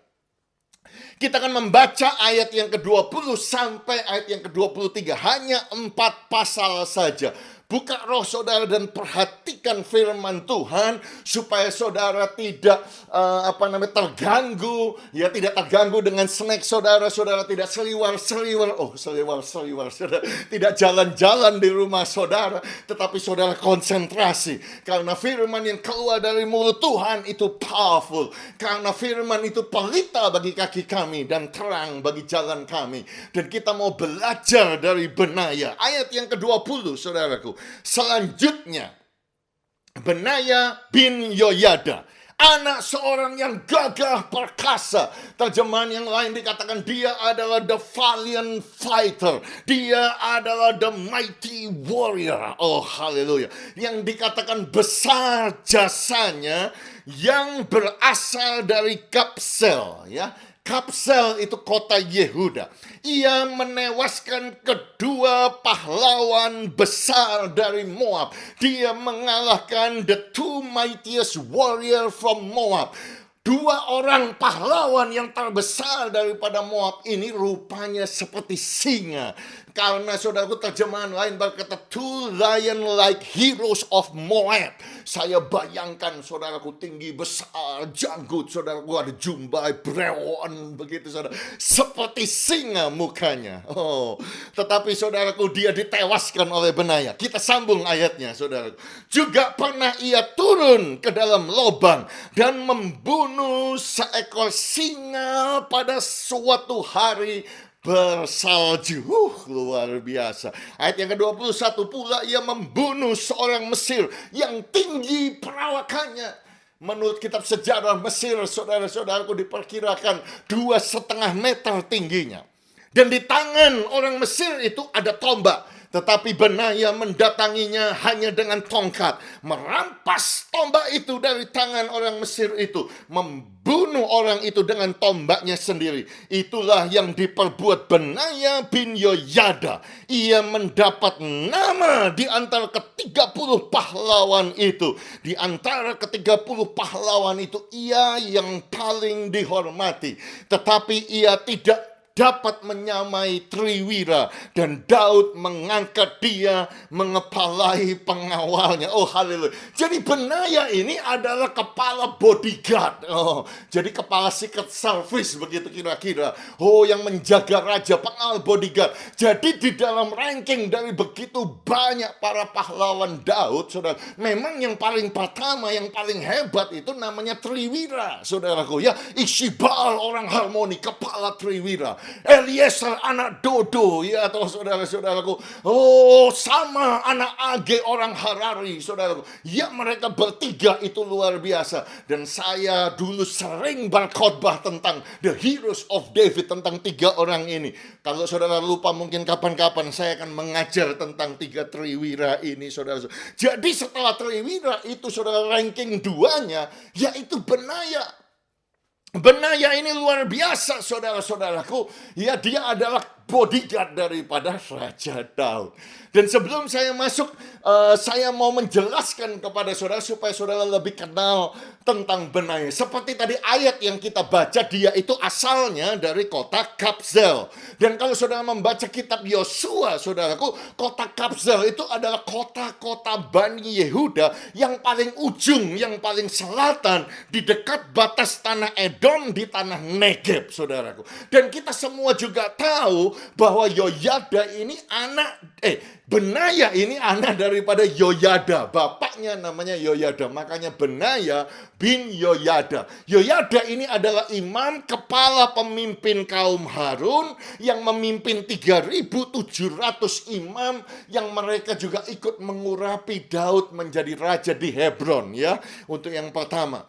Kita akan membaca ayat yang ke-20 sampai ayat yang ke-23. Hanya 4 pasal saja. Buka roh saudara dan perhatikan firman Tuhan supaya saudara tidak terganggu, ya tidak terganggu dengan snack saudara tidak seliwar-seliwar, saudara tidak jalan-jalan di rumah saudara, tetapi saudara konsentrasi karena firman yang keluar dari mulut Tuhan itu powerful, karena firman itu pelita bagi kaki kami dan terang bagi jalan kami. Dan kita mau belajar dari Benaya ayat yang ke-20 saudaraku. Selanjutnya, Benaya bin Yoyada, anak seorang yang gagah perkasa. Terjemahan yang lain dikatakan dia adalah the valiant fighter. Dia adalah the mighty warrior. Oh haleluya. Yang dikatakan besar jasanya, yang berasal dari Kapsel, ya. Kapsel itu kota Yehuda. Ia menewaskan kedua pahlawan besar dari Moab. Dia mengalahkan the two mightiest warrior from Moab. 2 orang pahlawan yang terbesar daripada Moab ini rupanya seperti singa. Karena saudaraku terjemahan lain berkata 2 lion-like heroes of Moab. Saya bayangkan saudaraku tinggi besar, janggut, saudaraku ada jumbai, brewon, begitu saudara. Seperti singa mukanya. Tetapi saudaraku dia ditewaskan oleh Benaya. Kita sambung ayatnya saudaraku. Juga pernah ia turun ke dalam lubang dan membunuh seekor singa pada suatu hari bersalju. Luar biasa. Ayat yang ke-21 pula ia membunuh seorang Mesir yang tinggi perawakannya. Menurut kitab sejarah Mesir, saudara-saudaraku, diperkirakan 2,5 meter tingginya. Dan di tangan orang Mesir itu ada tombak. Tetapi Benaya mendatanginya hanya dengan tongkat, merampas tombak itu dari tangan orang Mesir itu, membunuh orang itu dengan tombaknya sendiri. Itulah yang diperbuat Benaya bin Yoyada. Ia mendapat nama di antara ke-30 pahlawan itu. Di antara ke-30 pahlawan itu ia yang paling dihormati. Tetapi ia tidak dapat menyamai Triwira. Dan Daud mengangkat dia mengepalai pengawalnya. Oh haleluya. Jadi Benaya ini adalah kepala bodyguard. Oh, jadi kepala secret service begitu kira-kira. Oh, yang menjaga raja, pengawal bodyguard. Jadi di dalam ranking dari begitu banyak para pahlawan Daud, saudara, memang yang paling pertama, yang paling hebat itu namanya Triwira, saudaraku ya. Isibal orang harmoni, kepala Triwira. Eliezer anak Dodo, ya atau saudara-saudaraku. Oh, sama anak Age orang Harari, saudaraku. Ya, mereka bertiga itu luar biasa. Dan saya dulu sering berkhotbah tentang the heroes of David, tentang tiga orang ini. Kalau saudara lupa, mungkin kapan-kapan saya akan mengajar tentang tiga Triwira ini, saudara. Jadi setelah Triwira itu, saudara, ranking 2-nya yaitu Benaya. Benaya ini luar biasa, saudara-saudaraku. Ya, dia adalah bodyguard daripada Raja Daud. Dan sebelum saya masuk, saya mau menjelaskan kepada saudara supaya saudara lebih kenal tentang Benaya. Seperti tadi ayat yang kita baca, dia itu asalnya dari kota Kabzel. Dan kalau saudara membaca kitab Yosua, saudaraku, kota Kabzel itu adalah kota-kota Bani Yehuda yang paling ujung, yang paling selatan, di dekat batas tanah Edom, di tanah Negeb, saudaraku. Dan kita semua juga tahu bahwa Yoyada ini Benaya ini anak daripada Yoyada. Bapaknya namanya Yoyada, makanya Benaya bin Yoyada. Yoyada ini adalah imam, kepala pemimpin kaum Harun yang memimpin 3.700 imam yang mereka juga ikut mengurapi Daud menjadi raja di Hebron, ya, untuk yang pertama.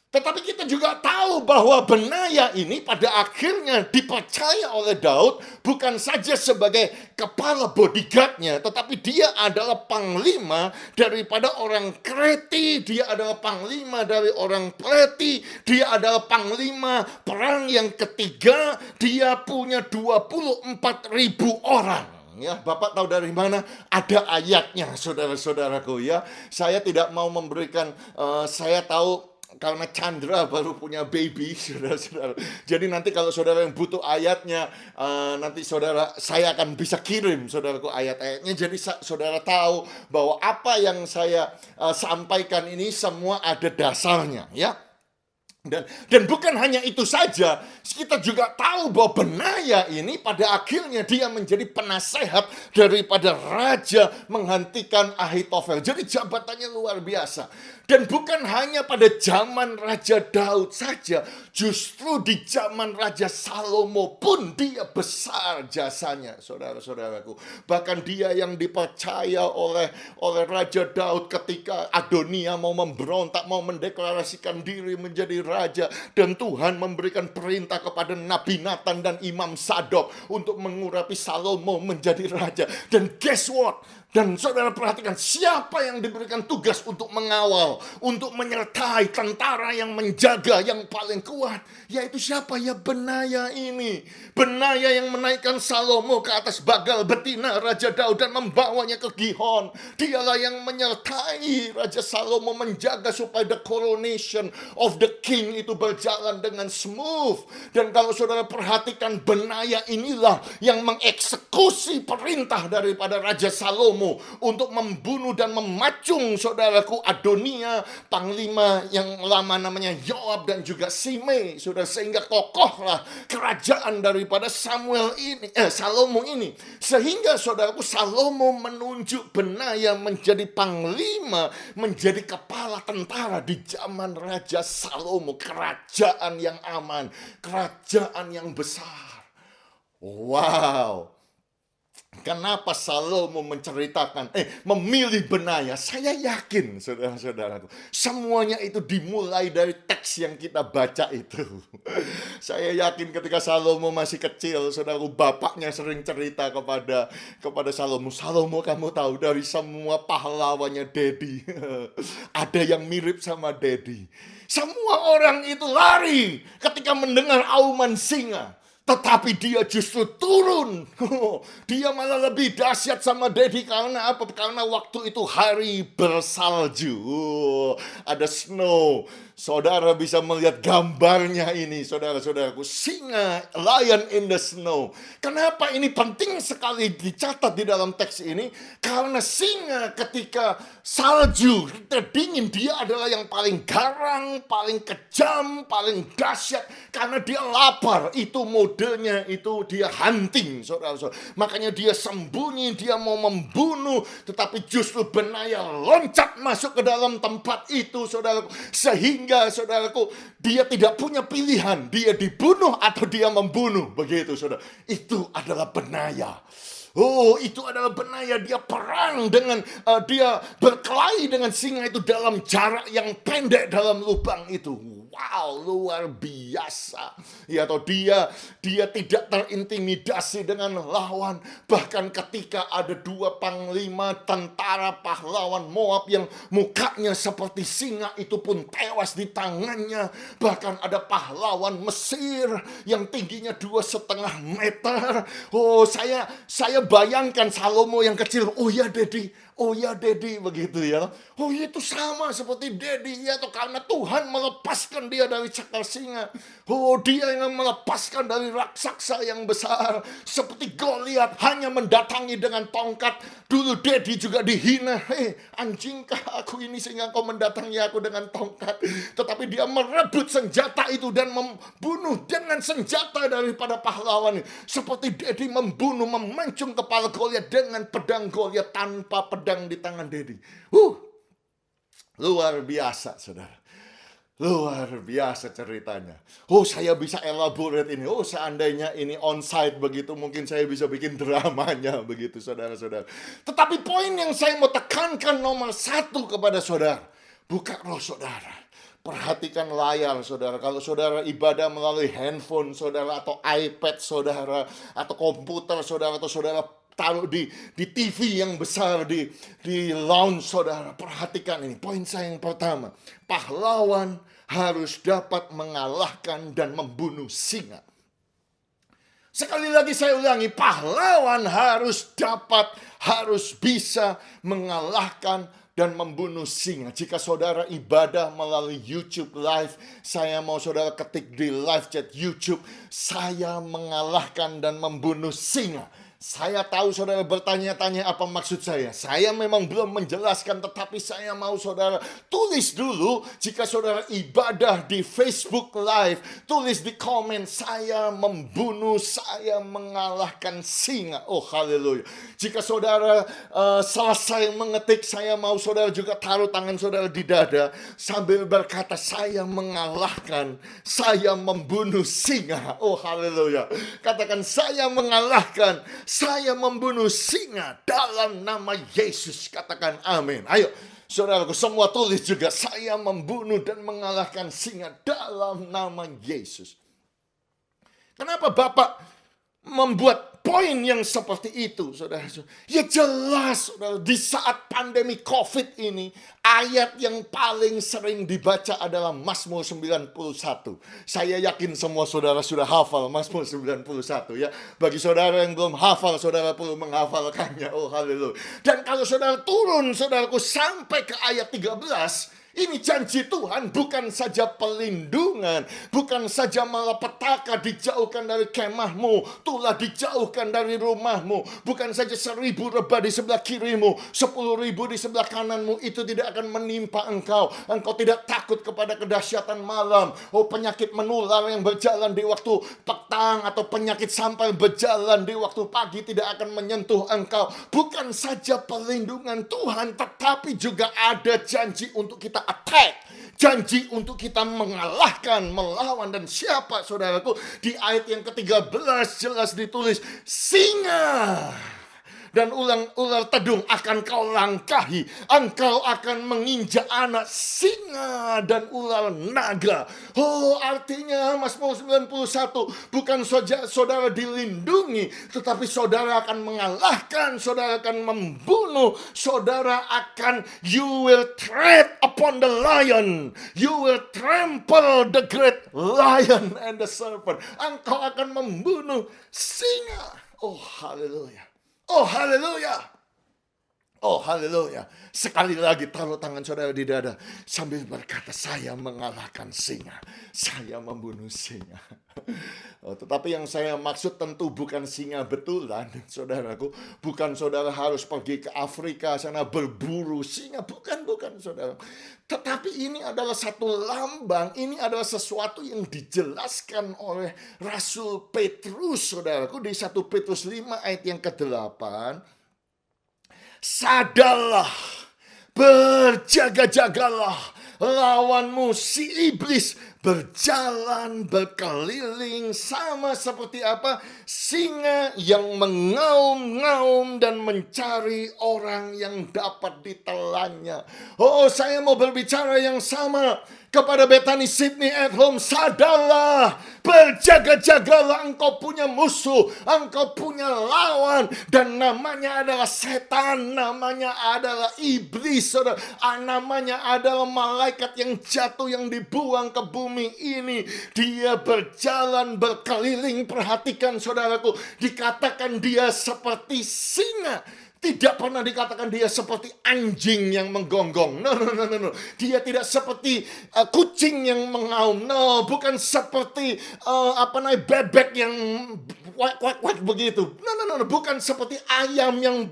Tetapi kita juga tahu bahwa Benaya ini pada akhirnya dipercaya oleh Daud bukan saja sebagai kepala bodyguardnya, tetapi dia adalah panglima daripada orang Kreti, dia adalah panglima dari orang Pleti, dia adalah panglima perang yang ketiga, dia punya 24.000 orang. Ya, Bapak tahu dari mana? Ada ayatnya, saudara-saudaraku, ya. Saya tidak mau memberikan, saya tahu karena Chandra baru punya baby, saudara-saudara. Jadi nanti kalau saudara yang butuh ayatnya, nanti saya akan bisa kirim saudaraku ayat-ayatnya. Jadi saudara tahu bahwa apa yang saya sampaikan ini semua ada dasarnya, ya. Dan bukan hanya itu saja, kita juga tahu bahwa Benaya ini pada akhirnya dia menjadi penasehat daripada raja menghentikan Ahitofel. Jadi jabatannya luar biasa. Dan bukan hanya pada zaman Raja Daud saja, justru di zaman Raja Salomo pun dia besar jasanya, saudara-saudaraku. Bahkan dia yang dipercaya oleh Raja Daud ketika Adonia mau memberontak, mau mendeklarasikan diri menjadi raja. Dan Tuhan memberikan perintah kepada Nabi Nathan dan Imam Sadok untuk mengurapi Salomo menjadi raja. Dan guess what? Dan saudara perhatikan, siapa yang diberikan tugas untuk mengawal, untuk menyertai tentara yang menjaga yang paling kuat? Yaitu siapa? Ya, Benaya ini. Benaya yang menaikkan Salomo ke atas bagal betina Raja Daud dan membawanya ke Gihon. Dialah yang menyertai Raja Salomo menjaga supaya the coronation of the king itu berjalan dengan smooth. Dan kalau saudara perhatikan, Benaya inilah yang mengeksekusi perintah daripada Raja Salomo untuk membunuh dan memacung saudaraku Adonia, panglima yang lama namanya Yoab dan juga Simei, saudara, sehingga kokohlah kerajaan daripada Salomo ini. Sehingga saudaraku Salomo menunjuk Benaya menjadi panglima, menjadi kepala tentara di zaman Raja Salomo. Kerajaan yang aman, kerajaan yang besar. Wow. Kenapa Salomo memilih Benaya? Saya yakin, saudara-saudaraku, semuanya itu dimulai dari teks yang kita baca itu. Saya yakin ketika Salomo masih kecil, saudaraku, bapaknya sering cerita kepada Salomo, Salomo, kamu tahu dari semua pahlawannya Daddy, ada yang mirip sama Daddy. Semua orang itu lari ketika mendengar auman singa. Tetapi dia justru turun. Dia malah lebih dahsyat sama Daddy. Karena apa? Karena waktu itu hari bersalju. Ada snow. Saudara bisa melihat gambarnya ini, saudara-saudaraku. Singa, lion in the snow. Kenapa ini penting sekali dicatat di dalam teks ini? Karena singa ketika salju terdingin, dia adalah yang paling garang, paling kejam, paling dahsyat. Karena dia lapar, itu modenya, itu dia hunting, saudara-saudara. Makanya dia sembunyi, dia mau membunuh, tetapi justru benaya loncat masuk ke dalam tempat itu, saudaraku. Sehingga, saudaraku, dia tidak punya pilihan. Dia dibunuh atau dia membunuh. Begitu, saudara. Itu adalah benaya. Oh, itu adalah benaya. Dia perang dengan, dia berkelahi dengan singa itu dalam jarak yang pendek dalam lubang itu. Wow, luar biasa. Ya, atau dia tidak terintimidasi dengan lawan. Bahkan ketika ada 2 panglima tentara pahlawan Moab yang mukanya seperti singa, itu pun tewas di tangannya. Bahkan ada pahlawan Mesir yang tingginya 2,5 meter. Oh, saya bayangkan Salomo yang kecil. Oh ya, Dedi, begitu ya. Oh, itu sama seperti Dedi, ya, atau karena Tuhan melepaskan dia dari cakar singa. Oh, dia yang melepaskan dari raksasa yang besar. Seperti Goliat hanya mendatangi dengan tongkat. Dulu Dedi juga dihina. Anjingkah aku ini sehingga kau mendatangi aku dengan tongkat? Tetapi dia merebut senjata itu dan membunuh dengan senjata daripada pahlawan. Seperti Dedi memancung kepala Goliat dengan pedang Goliat tanpa pedang di tangan Dedi. Luar biasa, saudara. Luar biasa ceritanya. Oh, saya bisa elaborate ini. Oh, seandainya ini onsite begitu, mungkin saya bisa bikin dramanya begitu, saudara-saudara. Tetapi poin yang saya mau tekankan nomor 1 kepada saudara. Buka roh saudara. Perhatikan layar, saudara. Kalau saudara ibadah melalui handphone saudara, atau iPad saudara, atau komputer saudara, atau saudara taruh di TV yang besar di lounge saudara, perhatikan ini. Poin saya yang pertama, pahlawan harus dapat mengalahkan dan membunuh singa. Sekali lagi saya ulangi, pahlawan harus bisa mengalahkan dan membunuh singa. Jika saudara ibadah melalui YouTube Live, saya mau saudara ketik di live chat YouTube, saya mengalahkan dan membunuh singa. Saya tahu saudara bertanya-tanya apa maksud saya. Saya memang belum menjelaskan, tetapi saya mau saudara tulis dulu. Jika saudara ibadah di Facebook Live, tulis di komen, saya membunuh, saya mengalahkan singa. Oh, haleluya. Jika saudara selesai mengetik, saya mau saudara juga taruh tangan saudara di dada sambil berkata, saya mengalahkan, saya membunuh singa. Oh, haleluya. Katakan, saya mengalahkan, saya membunuh singa dalam nama Yesus. Katakan amin. Ayo, saudaraku semua tulis juga, saya membunuh dan mengalahkan singa dalam nama Yesus. Kenapa Bapak membuat poin yang seperti itu, saudara? Ya jelas, saudara, di saat pandemi COVID ini, ayat yang paling sering dibaca adalah Mazmur 91. Saya yakin semua saudara sudah hafal Mazmur 91 ya. Bagi saudara yang belum hafal, saudara perlu menghafalkannya. Oh, haleluya. Dan kalau saudara turun, saudaraku, sampai ke ayat 13, ini janji Tuhan, bukan saja pelindungan, bukan saja malapetaka dijauhkan dari kemahmu, tulah dijauhkan dari rumahmu, bukan saja 1.000 rebah di sebelah kirimu, 10.000 di sebelah kananmu, itu tidak akan menimpa engkau. Engkau tidak takut kepada kedahsyatan malam, oh penyakit menular yang berjalan di waktu petang, atau penyakit sampai berjalan di waktu pagi tidak akan menyentuh engkau. Bukan saja pelindungan Tuhan, tetapi juga ada janji untuk kita attack, janji untuk kita mengalahkan, melawan. Dan siapa, saudaraku? Di ayat yang ke-13 jelas ditulis, singa dan ular tedung akan kau langkahi. Engkau akan menginjak anak singa dan ular naga. Oh, artinya Mazmur 91 bukan saja saudara dilindungi, tetapi saudara akan mengalahkan, saudara akan membunuh, saudara akan, you will tread upon the lion, you will trample the great lion and the serpent. Engkau akan membunuh singa. Oh, haleluya. Oh, haleluya. Oh haleluya. Sekali lagi taruh tangan saudara di dada sambil berkata, saya mengalahkan singa. Saya membunuh singa. Oh, tetapi yang saya maksud tentu bukan singa betulan, saudaraku. Bukan saudara harus pergi ke Afrika sana berburu singa. Bukan saudara. Tetapi ini adalah satu lambang. Ini adalah sesuatu yang dijelaskan oleh Rasul Petrus, saudaraku. Di 1 Petrus 5 ayat yang ke-8. Sadarlah, berjaga-jagalah, lawanmu si iblis berjalan berkeliling sama seperti apa? Singa yang mengaum-ngaum dan mencari orang yang dapat ditelannya. Oh, saya mau berbicara yang sama kepada Bethany Sydney at Home. Sadarlah, berjaga-jagalah, engkau punya musuh, engkau punya lawan, dan namanya adalah setan, namanya adalah iblis, saudara. Namanya adalah malaikat yang jatuh, yang dibuang ke bumi ini. Dia berjalan berkeliling. Perhatikan saudaraku, dikatakan dia seperti singa. Tidak pernah dikatakan dia seperti anjing yang menggonggong. No. Dia tidak seperti kucing yang mengaum. No, bukan seperti bebek yang wak begitu. No. Bukan seperti ayam yang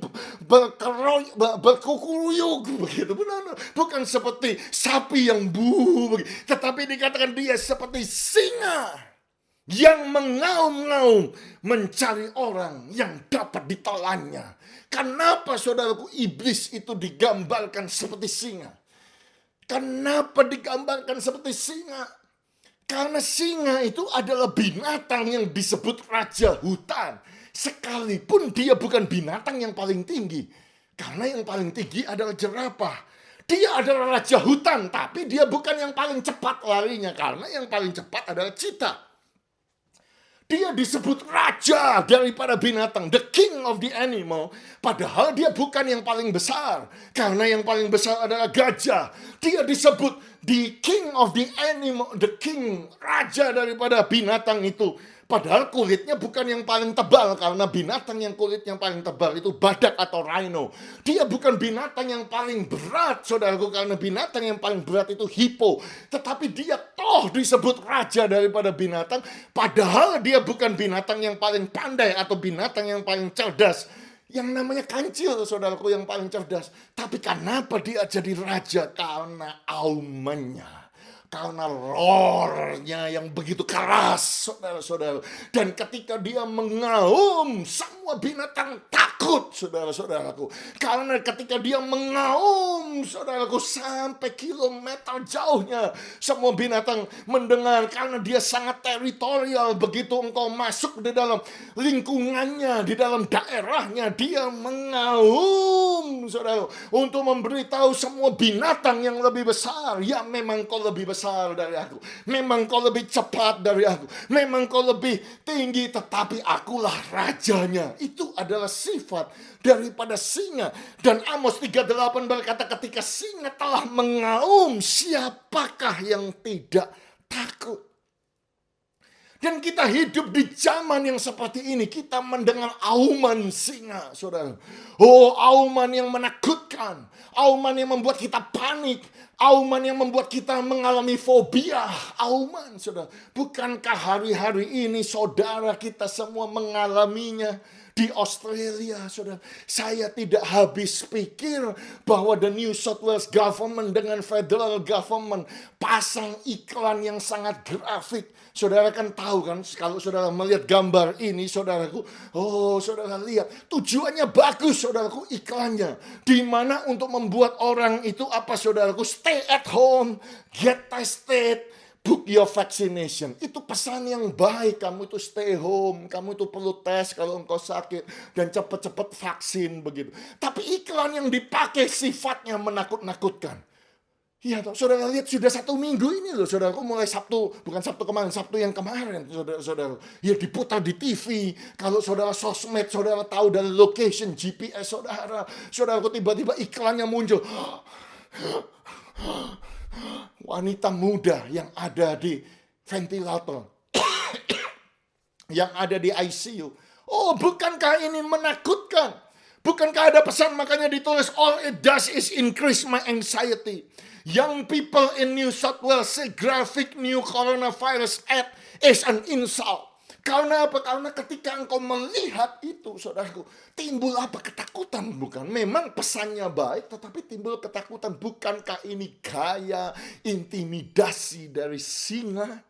berkukuruyuk begitu. No. Bukan seperti sapi yang begitu. Tetapi dikatakan dia seperti singa yang mengaum-ngaum mencari orang yang dapat ditelannya. Kenapa saudaraku iblis itu digambarkan seperti singa? Kenapa digambarkan seperti singa? Karena singa itu adalah binatang yang disebut raja hutan. Sekalipun dia bukan binatang yang paling tinggi. Karena yang paling tinggi adalah jerapah. Dia adalah raja hutan, tapi dia bukan yang paling cepat larinya. Karena yang paling cepat adalah cheetah. Dia disebut raja daripada binatang, the king of the animal. Padahal dia bukan yang paling besar, karena yang paling besar adalah gajah. Dia disebut the king of the animal, the king, raja daripada binatang itu. Padahal kulitnya bukan yang paling tebal, karena binatang yang kulit yang paling tebal itu badak atau rhino. Dia bukan binatang yang paling berat, saudaraku, karena binatang yang paling berat itu hippo. Tetapi dia toh disebut raja daripada binatang, padahal dia bukan binatang yang paling pandai atau binatang yang paling cerdas. Yang namanya kancil, saudaraku, yang paling cerdas. Tapi kenapa dia jadi raja? Karena aumannya. Karena roarnya yang begitu keras, saudara-saudara. Dan ketika dia mengaum, semua binatang takut, saudara-saudaraku. Karena ketika dia mengaum, saudaraku, sampai kilometer jauhnya, semua binatang mendengar. Karena dia sangat teritorial. Begitu engkau masuk di dalam lingkungannya, di dalam daerahnya, dia mengaum, saudara. Untuk memberitahu semua binatang yang lebih besar, ya memang kau lebih besar dari aku. Memang kau lebih cepat dari aku. Memang kau lebih tinggi, tetapi akulah rajanya. Itu adalah sifat daripada singa. Dan Amos 3:8 berkata, ketika singa telah mengaum, siapakah yang tidak takut? Dan kita hidup di zaman yang seperti ini. Kita mendengar auman singa, saudara. Oh, auman yang menakutkan. Auman yang membuat kita panik. Auman yang membuat kita mengalami fobia. Auman, saudara. Bukankah hari-hari ini saudara kita semua mengalaminya? Di Australia, saudara, saya tidak habis pikir bahwa the New South Wales government dengan federal government pasang iklan yang sangat grafik. Saudara kan tahu kan, kalau saudara melihat gambar ini, saudaraku, oh saudara lihat, tujuannya bagus, saudaraku, iklannya. Di mana untuk membuat orang itu apa, saudaraku, stay at home, get tested, book your vaccination. Itu pesan yang baik. Kamu itu stay home. Kamu itu perlu tes kalau engkau sakit. Dan cepat-cepat vaksin begitu. Tapi iklan yang dipakai sifatnya menakut-nakutkan. Iya, saudara lihat sudah 1 minggu ini loh, saudaraku, mulai Sabtu, bukan Sabtu kemarin, Sabtu yang kemarin, saudara. Ya diputar di TV. Kalau saudara sosmed, saudara tahu dari location GPS saudara. Saudaraku, tiba-tiba iklannya muncul. Wanita muda yang ada di ventilator, yang ada di ICU. Oh, bukankah ini menakutkan? Bukankah ada pesan makanya ditulis, all it does is increase my anxiety. Young people in New South Wales say graphic new coronavirus ad is an insult. Karena apa? Karena ketika engkau melihat itu, saudaraku, timbul apa? Ketakutan, bukan? Memang pesannya baik, tetapi timbul ketakutan. Bukankah ini gaya intimidasi dari singa?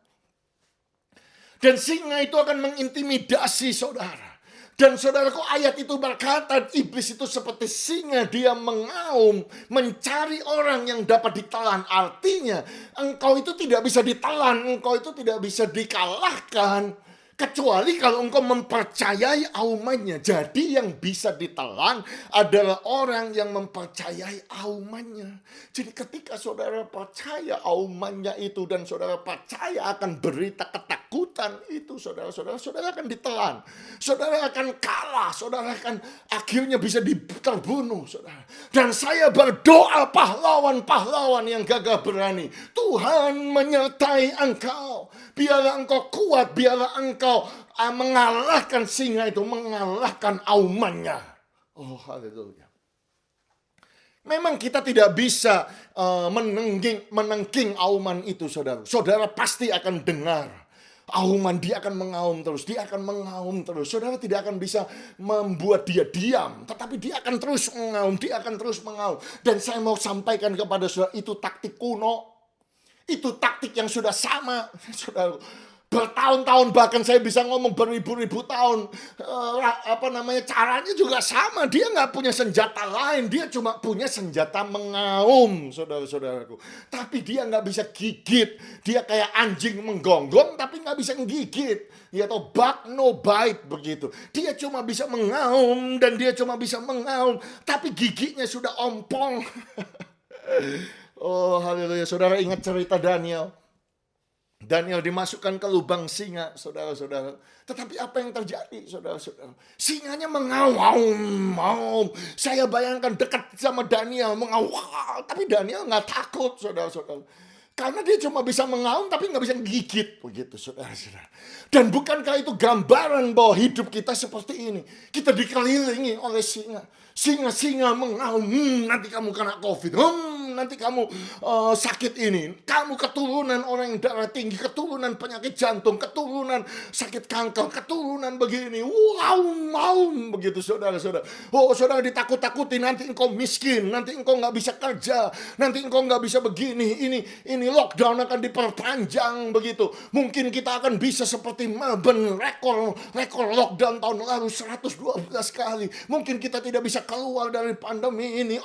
Dan singa itu akan mengintimidasi saudara. Dan saudaraku, ayat itu berkata, iblis itu seperti singa, dia mengaum, mencari orang yang dapat ditelan. Artinya, engkau itu tidak bisa ditelan, engkau itu tidak bisa dikalahkan. Kecuali kalau engkau mempercayai aumannya. Jadi yang bisa ditelan adalah orang yang mempercayai aumannya. Jadi ketika saudara percaya aumannya itu dan saudara percaya akan berita ketakutan itu, saudara akan ditelan. Saudara akan kalah, saudara akan akhirnya bisa terbunuh, saudara. Dan saya berdoa pahlawan-pahlawan yang gagah berani. Tuhan menyertai engkau. Biarlah engkau kuat, biarlah engkau mengalahkan singa itu, mengalahkan aumannya. Oh, haleluya. Memang kita tidak bisa menengking auman itu, saudara. Saudara pasti akan dengar auman, dia akan mengaum terus, dia akan mengaum terus. Saudara tidak akan bisa membuat dia diam, tetapi dia akan terus mengaum, dia akan terus mengaum. Dan saya mau sampaikan kepada saudara, itu taktik kuno. Itu taktik yang sudah sama, saudara. Bertahun-tahun, bahkan saya bisa ngomong beribu-ribu tahun. Caranya juga sama. Dia nggak punya senjata lain. Dia cuma punya senjata mengaum, saudara-saudaraku. Tapi dia nggak bisa gigit. Dia kayak anjing menggonggong, tapi nggak bisa menggigit. Ya, atau bug no bite begitu. Dia cuma bisa mengaum, dan dia cuma bisa mengaum. Tapi giginya sudah ompong. Oh, haleluya. Saudara ingat cerita Daniel. Daniel dimasukkan ke lubang singa, saudara-saudara. Tetapi apa yang terjadi, saudara-saudara? Singanya mengaum. Saya bayangkan dekat sama Daniel, mengaum. Tapi Daniel nggak takut, saudara-saudara. Karena dia cuma bisa mengaum, tapi nggak bisa gigit. Begitu, saudara-saudara. Dan bukankah itu gambaran bahwa hidup kita seperti ini? Kita dikelilingi oleh singa. Singa-singa mengaum, nanti kamu kena COVID, nanti kamu sakit ini, kamu keturunan orang yang darah tinggi, keturunan penyakit jantung, keturunan sakit kanker, keturunan begini, begitu saudara-saudara. Oh, saudara ditakut-takuti, nanti engkau miskin, nanti engkau nggak bisa kerja, nanti engkau nggak bisa begini, ini lockdown akan diperpanjang begitu. Mungkin kita akan bisa seperti Melbourne, rekor lockdown tahun lalu 112 kali. Mungkin kita tidak bisa keluar dari pandemi ini,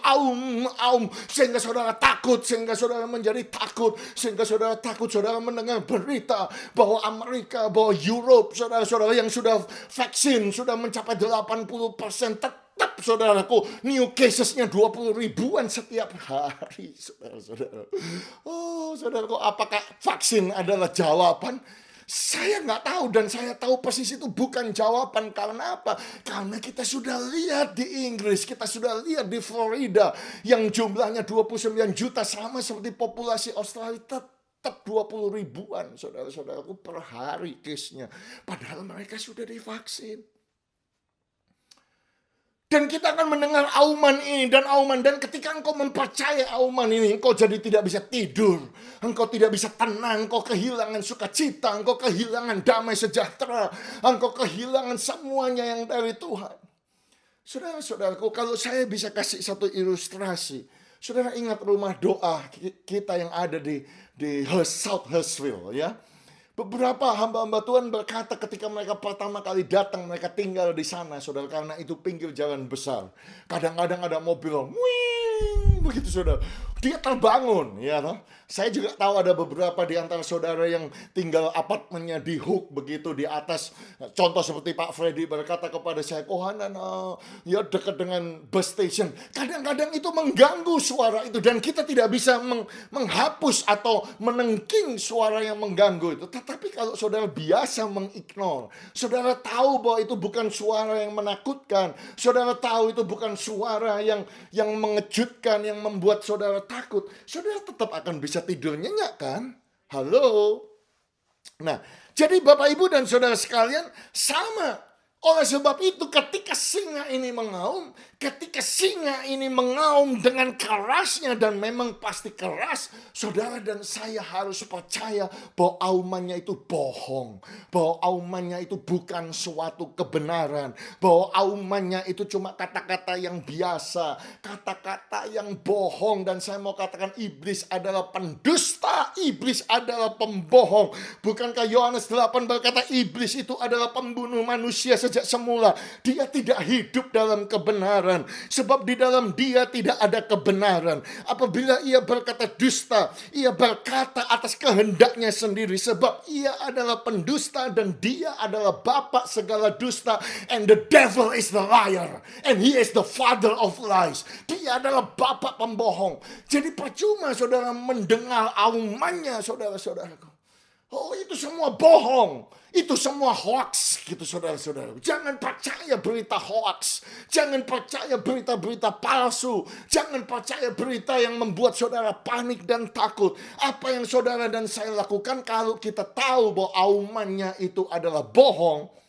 sehingga saudara takut, sehingga saudara menjadi takut, sehingga saudara takut, saudara mendengar berita bahwa Amerika, bahwa Europe, saudara-saudara yang sudah vaksin, sudah mencapai 80%, tetap saudaraku, new casesnya 20 ribuan setiap hari, saudara-saudara. Oh, saudaraku, apakah vaksin adalah jawaban? Saya nggak tahu, dan saya tahu persis itu bukan jawaban. Karena apa? Karena kita sudah lihat di Inggris, kita sudah lihat di Florida yang jumlahnya 29 juta, sama seperti populasi Australia, tetap 20 ribuan saudara-saudaraku per hari case-nya. Padahal mereka sudah divaksin. Dan kita akan mendengar auman ini dan auman. Dan ketika engkau mempercayai auman ini, engkau jadi tidak bisa tidur. Engkau tidak bisa tenang. Engkau kehilangan sukacita. Engkau kehilangan damai sejahtera. Engkau kehilangan semuanya yang dari Tuhan. Saudara-saudaraku, kalau saya bisa kasih satu ilustrasi. Saudara ingat rumah doa kita yang ada di South Hurstville, ya. Beberapa hamba-hamba Tuhan berkata ketika mereka pertama kali datang, mereka tinggal di sana, saudara, karena itu pinggir jalan besar. Kadang-kadang ada mobil, wing, begitu saudara. Dia terbangun, ya toh. Saya juga tahu ada beberapa di antara saudara yang tinggal apartemennya di Hook, begitu di atas. Contoh seperti Pak Freddy berkata kepada saya, Kohanan, ya dekat dengan bus station. Kadang-kadang itu mengganggu suara itu, dan kita tidak bisa menghapus atau menengking suara yang mengganggu itu. Tetapi kalau saudara biasa mengignore, saudara tahu bahwa itu bukan suara yang menakutkan, saudara tahu itu bukan suara yang mengejutkan, yang membuat saudara takut, saudara tetap akan bisa tidur nyenyak, kan? Halo. Nah, jadi Bapak Ibu dan saudara sekalian, sama Oleh sebab itu ketika singa ini mengaum, dengan kerasnya, dan memang pasti keras, saudara dan saya harus percaya bahwa aumannya itu bohong, bahwa aumannya itu bukan suatu kebenaran, bahwa aumannya itu cuma kata-kata yang biasa, kata-kata yang bohong. Dan saya mau katakan, iblis adalah pendusta, iblis adalah pembohong. Bukankah Yohanes 8 berkata iblis itu adalah pembunuh manusia sejak semula. Dia tidak hidup dalam kebenaran, sebab di dalam dia tidak ada kebenaran. Apabila ia berkata dusta, ia berkata atas kehendaknya sendiri, sebab ia adalah pendusta dan dia adalah bapa segala dusta. And the devil is the liar, and he is the father of lies. Dia adalah bapa pembohong. Jadi percuma saudara mendengar aumannya, saudara-saudaraku. Oh, itu semua bohong. Itu semua hoax gitu, saudara-saudara. Jangan percaya berita hoax. Jangan percaya berita-berita palsu. Jangan percaya berita yang membuat saudara panik dan takut. Apa yang saudara dan saya lakukan kalau kita tahu bahwa aumannya itu adalah bohong,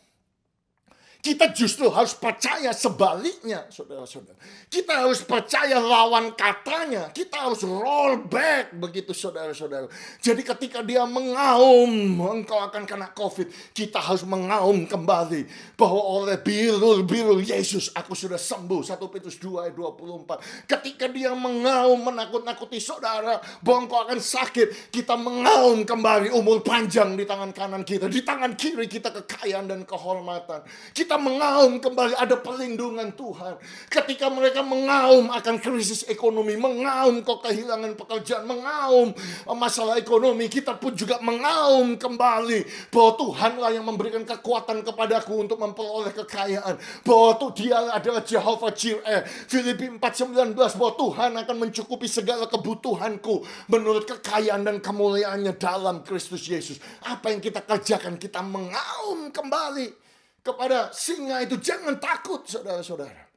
kita justru harus percaya sebaliknya, saudara-saudara. Kita harus percaya lawan katanya. Kita harus roll back begitu, saudara-saudara. Jadi ketika dia mengaum, engkau akan kena COVID, kita harus mengaum kembali bahwa oleh birul Yesus aku sudah sembuh. 1 Petrus 2 ayat 24. Ketika dia mengaum menakut-nakuti saudara bahwa engkau akan sakit, kita mengaum kembali umur panjang di tangan kanan kita. Di tangan kiri kita kekayaan dan kehormatan. Kita mengaum kembali ada perlindungan Tuhan. Ketika mereka mengaum akan krisis ekonomi, mengaum kau kehilangan pekerjaan, mengaum masalah ekonomi, kita pun juga mengaum kembali bahwa Tuhanlah yang memberikan kekuatan kepadaku untuk memperoleh kekayaan, bahwa Dia adalah Jehovah Jireh. Filipi 4:19, bahwa Tuhan akan mencukupi segala kebutuhanku menurut kekayaan dan kemuliaannya dalam Kristus Yesus. Apa yang kita kerjakan? Kita mengaum kembali kepada singa itu. Jangan takut, saudara-saudara.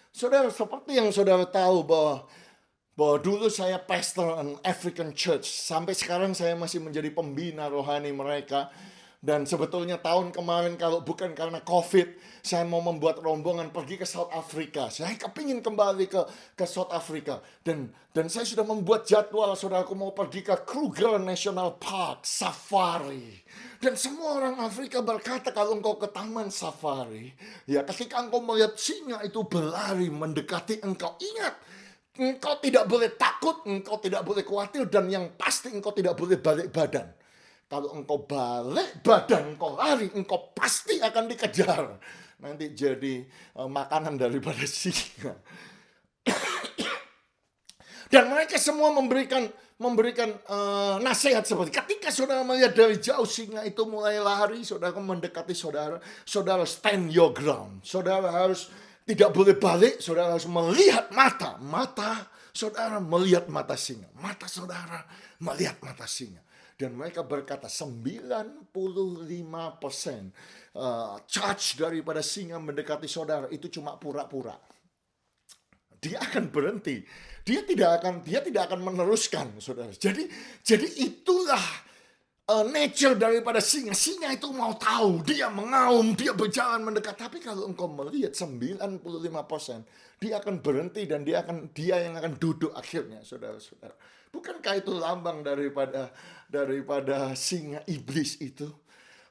Saudara, seperti yang saudara tahu bahwa dulu saya pastor an African church. Sampai sekarang saya masih menjadi pembina rohani mereka. Dan sebetulnya tahun kemarin kalau bukan karena COVID, saya mau membuat rombongan pergi ke South Africa. Saya kepingin kembali ke South Africa. Dan saya sudah membuat jadwal, saudaraku, mau pergi ke Kruger National Park, safari. Dan semua orang Afrika berkata, kalau engkau ke taman safari, ya ketika engkau melihat singa itu berlari mendekati engkau, ingat, engkau tidak boleh takut, engkau tidak boleh khawatir, dan yang pasti engkau tidak boleh balik badan. Kalau engkau balik badan, engkau lari, engkau pasti akan dikejar. Nanti jadi makanan daripada singa. Dan mereka semua memberikan nasihat seperti, ketika saudara melihat dari jauh singa itu mulai lari, saudara mendekati saudara, saudara stand your ground. Saudara harus tidak boleh balik, saudara harus melihat mata saudara melihat mata singa. Mata saudara melihat mata singa. Dan mereka berkata 95% charge daripada singa mendekati saudara itu cuma pura-pura. Dia akan berhenti. Dia tidak akan meneruskan, saudara. Jadi itulah nature daripada singa. Singa itu mau tahu, dia mengaum, dia berjalan mendekat. Tapi kalau engkau melihat 95%, dia akan berhenti dan dia yang akan duduk akhirnya, saudara-saudara. Bukankah itu lambang daripada singa iblis itu?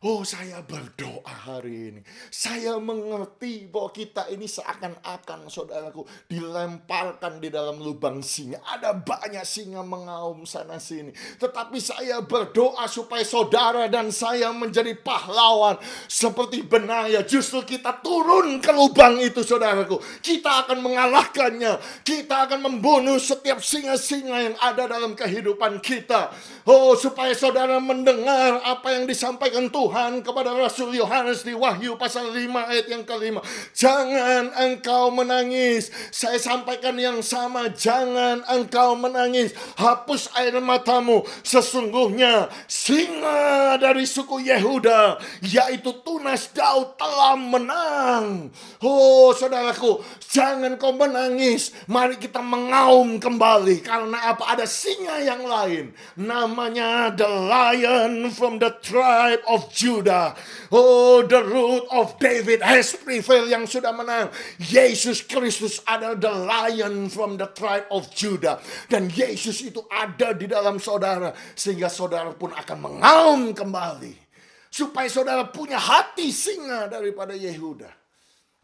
Oh, saya berdoa hari ini. Saya mengerti bahwa kita ini seakan-akan, saudaraku, dilemparkan di dalam lubang singa. Ada banyak singa mengaum sana sini. Tetapi saya berdoa supaya saudara dan saya menjadi pahlawan seperti Benaya. Justru kita turun ke lubang itu, saudaraku. Kita akan mengalahkannya. Kita akan membunuh setiap singa-singa yang ada dalam kehidupan kita. Oh, supaya saudara mendengar apa yang disampaikan Tuhan kepada Rasul Yohanes di Wahyu pasal 5 ayat yang ke-5. Jangan engkau menangis. Saya sampaikan yang sama. Jangan engkau menangis. Hapus air matamu. Sesungguhnya singa dari suku Yehuda, yaitu tunas Daud, telah menang. Oh, saudaraku, jangan kau menangis. Mari kita mengaum kembali. Karena apa? Ada singa yang lain. Namanya the Lion from the tribe of Judah. Judah. Oh, the root of David has prevailed, yang sudah menang. Yesus Kristus adalah the lion from the tribe of Judah. Dan Yesus itu ada di dalam saudara, sehingga saudara pun akan mengaum kembali. Supaya saudara punya hati singa daripada Yehuda.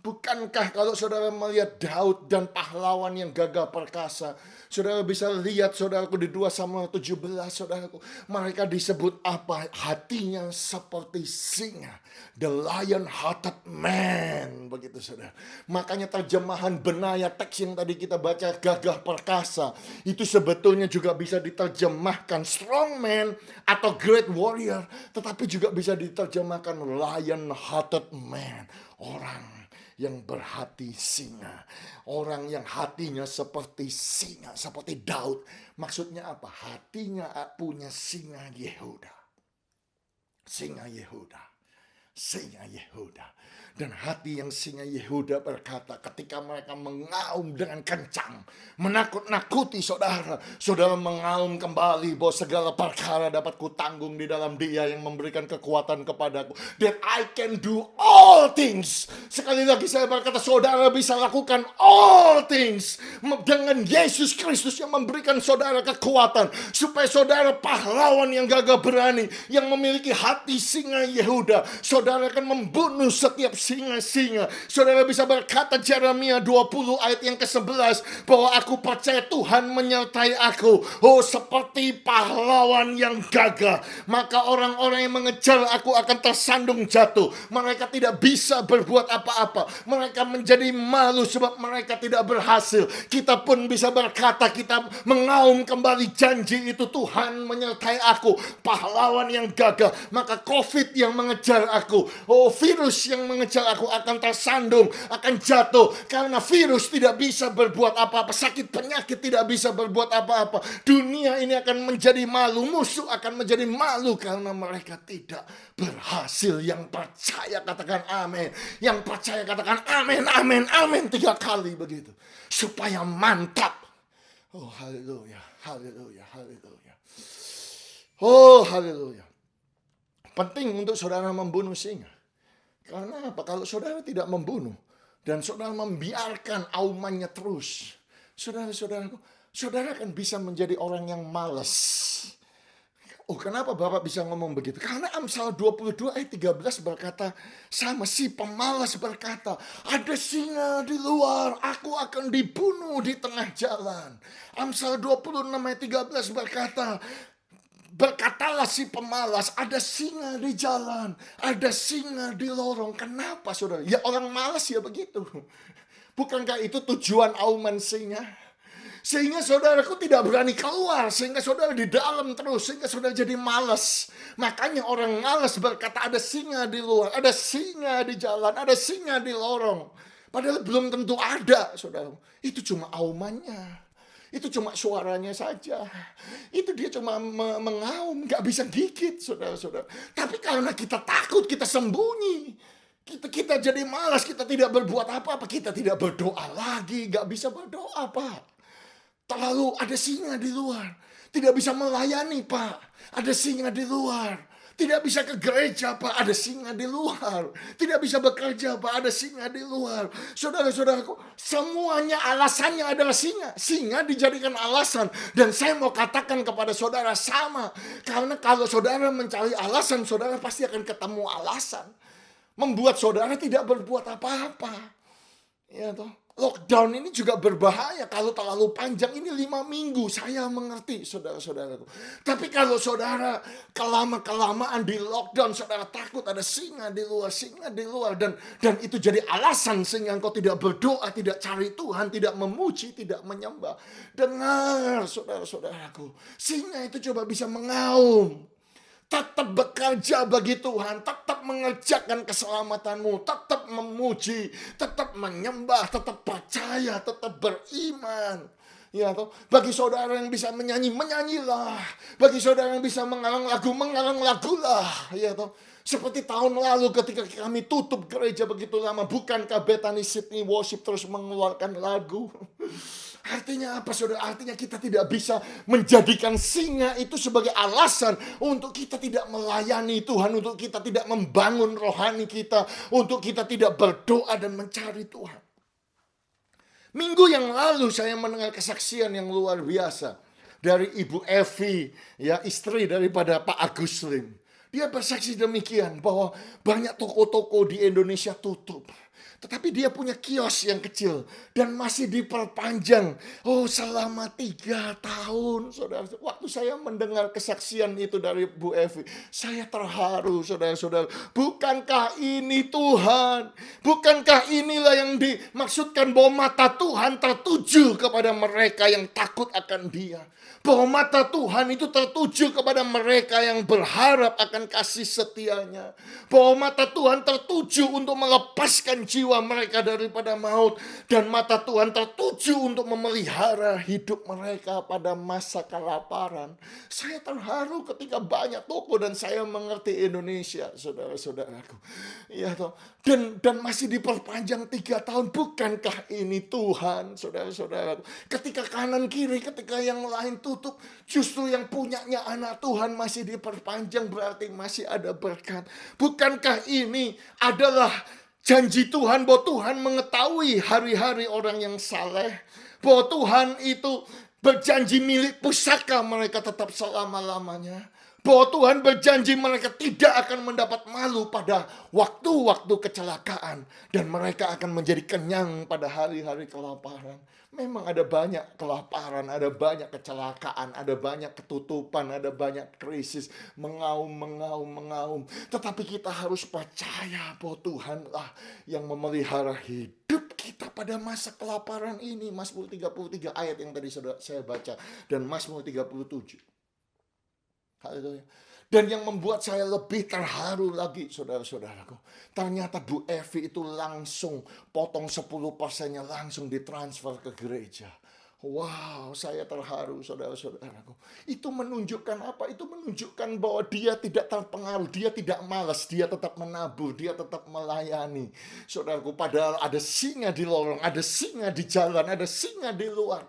Bukankah kalau saudara melihat Daud dan pahlawan yang gagah perkasa, saudara bisa lihat saudaraku di 2 Samuel 17, saudaraku, mereka disebut apa? Hatinya seperti singa. The lion-hearted man, begitu saudara. Makanya terjemahan Benaya teks yang tadi kita baca, gagah perkasa, itu sebetulnya juga bisa diterjemahkan strong man atau great warrior, tetapi juga bisa diterjemahkan lion-hearted man, orang yang berhati singa. Orang yang hatinya seperti singa, seperti Daud. Maksudnya apa? Hatinya punya singa Yehuda. Singa Yehuda. Singa Yehuda. Dan hati yang singa Yehuda berkata, ketika mereka mengaum dengan kencang, menakut-nakuti saudara, saudara mengaum kembali bahwa segala perkara dapat kutanggung di dalam Dia yang memberikan kekuatan kepadaku. That I can do all things. Sekali lagi saya berkata, saudara bisa lakukan all things dengan Yesus Kristus yang memberikan saudara kekuatan, supaya saudara pahlawan yang gagah berani, yang memiliki hati singa Yehuda. Saudara akan membunuh setiap singa-singa. Saudara bisa berkata Yeremia 20 ayat yang ke-11, bahwa aku percaya Tuhan menyertai aku. Oh, seperti pahlawan yang gagah, maka orang-orang yang mengejar aku akan tersandung jatuh. Mereka tidak bisa berbuat apa-apa. Mereka menjadi malu sebab mereka tidak berhasil. Kita pun bisa berkata, kita mengaum kembali janji itu, Tuhan menyertai aku, pahlawan yang gagah. Maka COVID yang mengejar aku, oh virus yang mengejar aku akan tersandung, akan jatuh. Karena virus tidak bisa berbuat apa-apa, sakit penyakit tidak bisa berbuat apa-apa. Dunia ini akan menjadi malu, musuh akan menjadi malu karena mereka tidak berhasil. Yang percaya katakan amin. Yang percaya katakan amin, amin, amin 3 kali begitu. Supaya mantap. Oh haleluya, haleluya, haleluya. Oh haleluya. Penting untuk saudara membunuh singa. Karena apa? Kalau saudara tidak membunuh dan saudara membiarkan aumannya terus, saudara akan bisa menjadi orang yang malas. Oh, kenapa Bapak bisa ngomong begitu? Karena Amsal 22 ayat 13 berkata, sama si pemalas berkata, ada singa di luar, aku akan dibunuh di tengah jalan. Amsal 26 ayat 13 berkata, berkatalah si pemalas, ada singa di jalan, ada singa di lorong. Kenapa saudara? Ya orang malas ya begitu. Bukankah itu tujuan auman singa? Sehingga saudaraku tidak berani keluar, sehingga saudara di dalam terus, sehingga saudara jadi malas. Makanya orang malas berkata ada singa di luar, ada singa di jalan, ada singa di lorong. Padahal belum tentu ada, saudara. Itu cuma aumannya. Itu cuma suaranya saja. Itu dia cuma mengaum, gak bisa dikit, saudara-saudara. Tapi karena kita takut, kita sembunyi. Kita jadi malas, kita tidak berbuat apa-apa. Kita tidak berdoa lagi, gak bisa berdoa, Pak. Terlalu ada singa di luar. Tidak bisa melayani, Pak. Ada singa di luar. Tidak bisa ke gereja, Pak, ada singa di luar. Tidak bisa bekerja, Pak, ada singa di luar. Saudara-saudaraku, semuanya alasannya adalah singa. Singa dijadikan alasan. Dan saya mau katakan kepada saudara sama. Karena kalau saudara mencari alasan, saudara pasti akan ketemu alasan. Membuat saudara tidak berbuat apa-apa. Ya toh. Lockdown ini juga berbahaya kalau terlalu panjang. Ini 5 minggu, saya mengerti saudara-saudaraku. Tapi kalau saudara kelamaan di lockdown, saudara takut ada singa di luar. Dan itu jadi alasan sehingga engkau tidak berdoa, tidak cari Tuhan, tidak memuji, tidak menyembah. Dengar saudara-saudaraku, singa itu coba bisa mengaum. Tetap bekerja bagi Tuhan, tetap mengerjakan keselamatanmu, tetap memuji, tetap menyembah, tetap percaya, tetap beriman. Ya toh, bagi saudara yang bisa menyanyi, menyanyilah. Bagi saudara yang bisa mengarang lagulah. Ya toh, seperti tahun lalu ketika kami tutup gereja begitu lama, bukankah Bethany Sydney Worship terus mengeluarkan lagu? Artinya apa, saudara? Artinya kita tidak bisa menjadikan singa itu sebagai alasan untuk kita tidak melayani Tuhan, untuk kita tidak membangun rohani kita, untuk kita tidak berdoa dan mencari Tuhan. Minggu yang lalu saya mendengar kesaksian yang luar biasa dari Ibu Evi, ya, istri daripada Pak Agus Lim. Dia bersaksi demikian bahwa banyak toko-toko di Indonesia tutup. Tetapi dia punya kios yang kecil dan masih diperpanjang. Oh, selama 3 tahun, saudara. Waktu saya mendengar kesaksian itu dari Bu Evi, saya terharu, saudara-saudara. Bukankah ini Tuhan? Bukankah inilah yang dimaksudkan bahwa mata Tuhan tertuju kepada mereka yang takut akan Dia? Bahwa mata Tuhan itu tertuju kepada mereka yang berharap akan kasih setianya. Bahwa mata Tuhan tertuju untuk melepaskan jiwa mereka daripada maut. Dan mata Tuhan tertuju untuk memelihara hidup mereka pada masa kelaparan. Saya terharu ketika banyak toko, dan saya mengerti Indonesia, saudara-saudaraku. Ya, toh. Dan masih diperpanjang 3 tahun. Bukankah ini Tuhan, saudara-saudaraku? Ketika kanan kiri, ketika yang lain tutup, justru yang punyanya anak Tuhan masih diperpanjang, berarti masih ada berkat. Bukankah ini adalah janji Tuhan, bahwa Tuhan mengetahui hari-hari orang yang saleh, bahwa Tuhan itu berjanji milik pusaka mereka tetap selama-lamanya, bahwa Tuhan berjanji mereka tidak akan mendapat malu pada waktu-waktu kecelakaan, dan mereka akan menjadi kenyang pada hari-hari kelaparan. Memang ada banyak kelaparan, ada banyak kecelakaan, ada banyak ketutupan, ada banyak krisis, mengaum. Tetapi kita harus percaya bahwa Tuhanlah yang memelihara hidup kita pada masa kelaparan ini. Mazmur 33 ayat yang tadi saya baca, dan Mazmur 37. Haleluya. Dan yang membuat saya lebih terharu lagi, saudara-saudaraku, ternyata Bu Evi itu langsung potong 10%-nya langsung ditransfer ke gereja. Wow, saya terharu, saudara-saudaraku. Itu menunjukkan apa? Itu menunjukkan bahwa dia tidak terpengaruh, dia tidak malas, dia tetap menabur, dia tetap melayani. Saudaraku, padahal ada singa di lorong, ada singa di jalan, ada singa di luar.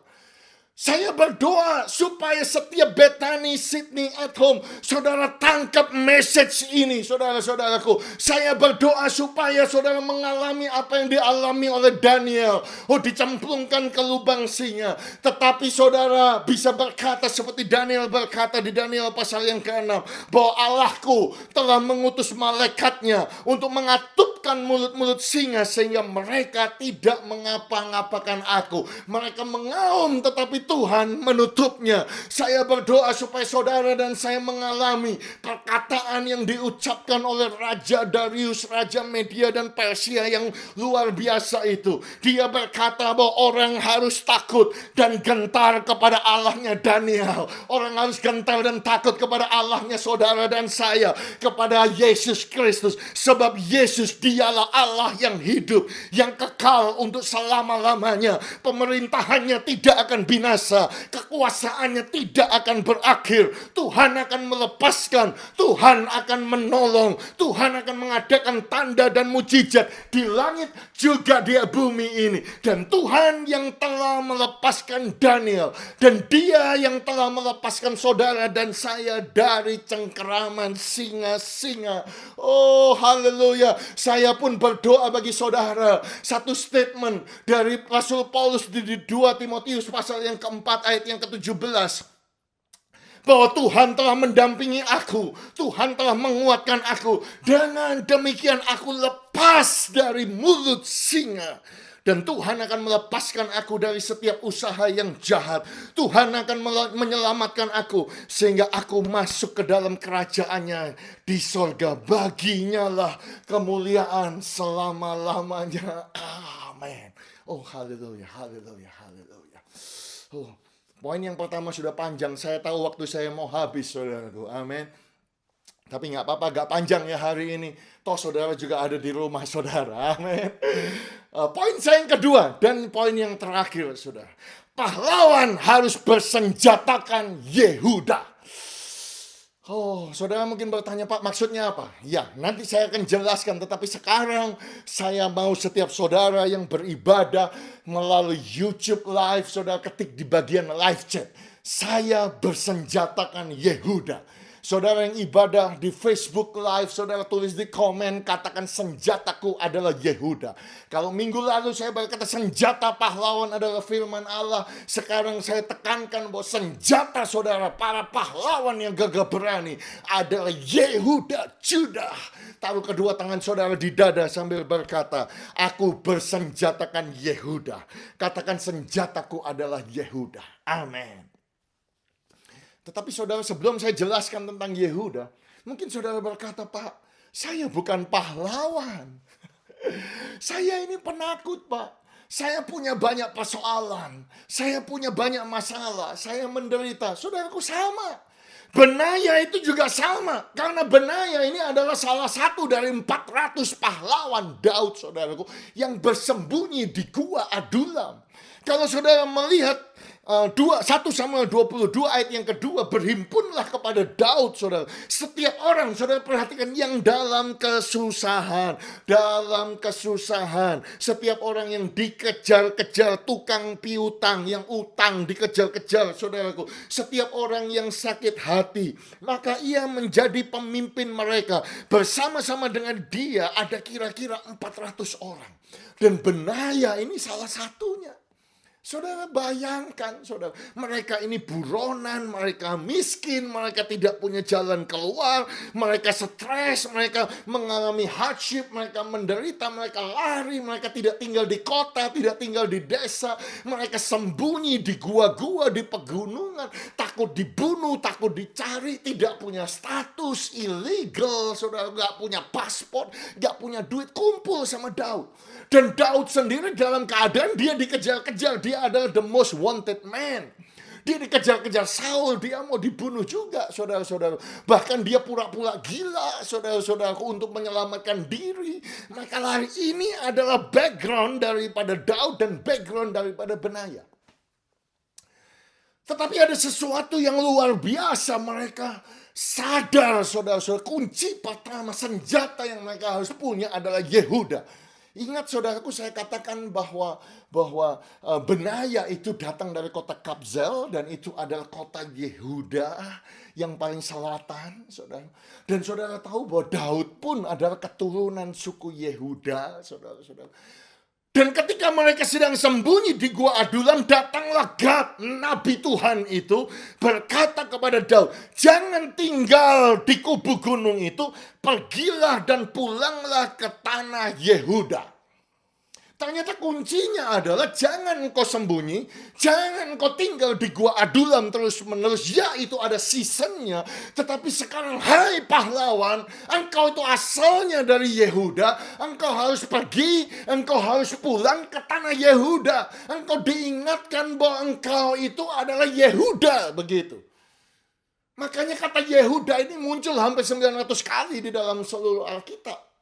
Saya berdoa supaya setiap Bethany Sydney at Home, saudara tangkap message ini, saudara-saudaraku. Saya berdoa supaya saudara mengalami apa yang dialami oleh Daniel. Oh, dicemplungkan ke lubang singa. Tetapi saudara bisa berkata seperti Daniel berkata di Daniel pasal yang ke-6, bahwa Allahku telah mengutus malaikatnya untuk mengatupkan mulut-mulut singa, sehingga mereka tidak mengapa-ngapakan aku. Mereka mengaum, tetapi Tuhan menutupnya. Saya berdoa supaya saudara dan saya mengalami perkataan yang diucapkan oleh Raja Darius, Raja Media dan Persia yang luar biasa itu. Dia berkata bahwa orang harus takut dan gentar kepada Allahnya Daniel. Orang harus gentar dan takut kepada Allahnya saudara dan saya, kepada Yesus Kristus. Sebab Yesus dialah Allah yang hidup, yang kekal untuk selama-lamanya. Pemerintahannya tidak akan binasa. Kekuasaannya tidak akan berakhir. Tuhan akan melepaskan, Tuhan akan menolong, Tuhan akan mengadakan tanda dan mujizat di langit juga di bumi ini. Dan Tuhan yang telah melepaskan Daniel, dan Dia yang telah melepaskan saudara dan saya dari cengkeraman singa-singa. Oh, haleluya. Saya pun berdoa bagi saudara. Satu statement dari Rasul Paulus di 2 Timotius pasal yang keempat ayat yang ke-17, bahwa Tuhan telah mendampingi aku, Tuhan telah menguatkan aku, dengan demikian aku lepas dari mulut singa. Dan Tuhan akan melepaskan aku dari setiap usaha yang jahat. Tuhan akan menyelamatkan aku, sehingga aku masuk ke dalam kerajaannya di sorga. Baginya lah kemuliaan selama-lamanya. Amin. Oh, haleluya, haleluya, haleluya. Oh, poin yang pertama sudah panjang. Saya tahu waktu saya mau habis, saudaraku. Amin. Tapi nggak apa-apa, nggak panjang ya hari ini. Toh saudara juga ada di rumah saudara. Amin. Poin saya yang kedua dan poin yang terakhir, saudara. Pahlawan harus bersenjatakan Yehuda. Oh, saudara mungkin bertanya, Pak, maksudnya apa? Ya, nanti saya akan jelaskan. Tetapi sekarang saya mau setiap saudara yang beribadah melalui YouTube Live, saudara ketik di bagian live chat. Saya bersenjatakan Yehuda. Saudara yang ibadah di Facebook Live, saudara tulis di komen, katakan senjataku adalah Yehuda. Kalau minggu lalu saya berkata senjata pahlawan adalah firman Allah. Sekarang saya tekankan bahwa senjata saudara, para pahlawan yang gagah berani adalah Yehuda, Judah. Taruh kedua tangan saudara di dada sambil berkata, aku bersenjatakan Yehuda. Katakan senjataku adalah Yehuda. Amin. Tetapi saudara, sebelum saya jelaskan tentang Yehuda, mungkin saudara berkata, Pak, saya bukan pahlawan. Saya ini penakut, Pak. Saya punya banyak persoalan. Saya punya banyak masalah. Saya menderita. Saudaraku sama. Benaya itu juga sama. Karena Benaya ini adalah salah satu dari 400 pahlawan Daud, saudaraku, yang bersembunyi di gua Adulam. Kalau saudara melihat 1 Samuel 22 ayat yang kedua, berhimpunlah kepada Daud, saudara. Setiap orang, saudara perhatikan, yang dalam kesusahan. Setiap orang yang dikejar-kejar, tukang piutang, yang utang dikejar-kejar, saudaraku. Setiap orang yang sakit hati, maka ia menjadi pemimpin mereka. Bersama-sama dengan dia ada kira-kira 400 orang. Dan Benaya ini salah satunya. Saudara bayangkan, saudara, mereka ini buronan, mereka miskin, mereka tidak punya jalan keluar, mereka stres, mereka mengalami hardship, mereka menderita, mereka lari, mereka tidak tinggal di kota, tidak tinggal di desa, mereka sembunyi di gua-gua, di pegunungan, takut dibunuh, takut dicari, tidak punya status, illegal, saudara, gak punya paspor, gak punya duit, kumpul sama Daud. Dan Daud sendiri dalam keadaan dia dikejar-kejar, dia adalah the most wanted man. Dia dikejar-kejar Saul, dia mau dibunuh juga, saudara-saudara. Bahkan dia pura-pura gila, saudara-saudaraku, untuk menyelamatkan diri. Maka lari ini adalah background daripada Daud dan background daripada Benaya. Tetapi ada sesuatu yang luar biasa, mereka sadar, saudara-saudara, kunci pertama, senjata yang mereka harus punya adalah Yehuda. Ingat saudaraku, saya katakan bahwa Benaya itu datang dari kota Kabzel, dan itu adalah kota Yehuda yang paling selatan, saudara. Dan saudara tahu bahwa Daud pun adalah keturunan suku Yehuda, saudara-saudara. Dan ketika mereka sedang sembunyi di gua Adulam, datanglah Gad, nabi Tuhan itu, berkata kepada Daud, jangan tinggal di kubu gunung itu, pergilah dan pulanglah ke tanah Yehuda. Ternyata kuncinya adalah jangan kau sembunyi, jangan kau tinggal di gua Adulam terus-menerus. Ya, itu ada seasonnya. Tetapi sekarang, hai pahlawan, engkau itu asalnya dari Yehuda. Engkau harus pergi, engkau harus pulang ke tanah Yehuda. Engkau diingatkan bahwa engkau itu adalah Yehuda, begitu. Makanya kata Yehuda ini muncul hampir 900 kali di dalam seluruh Alkitab.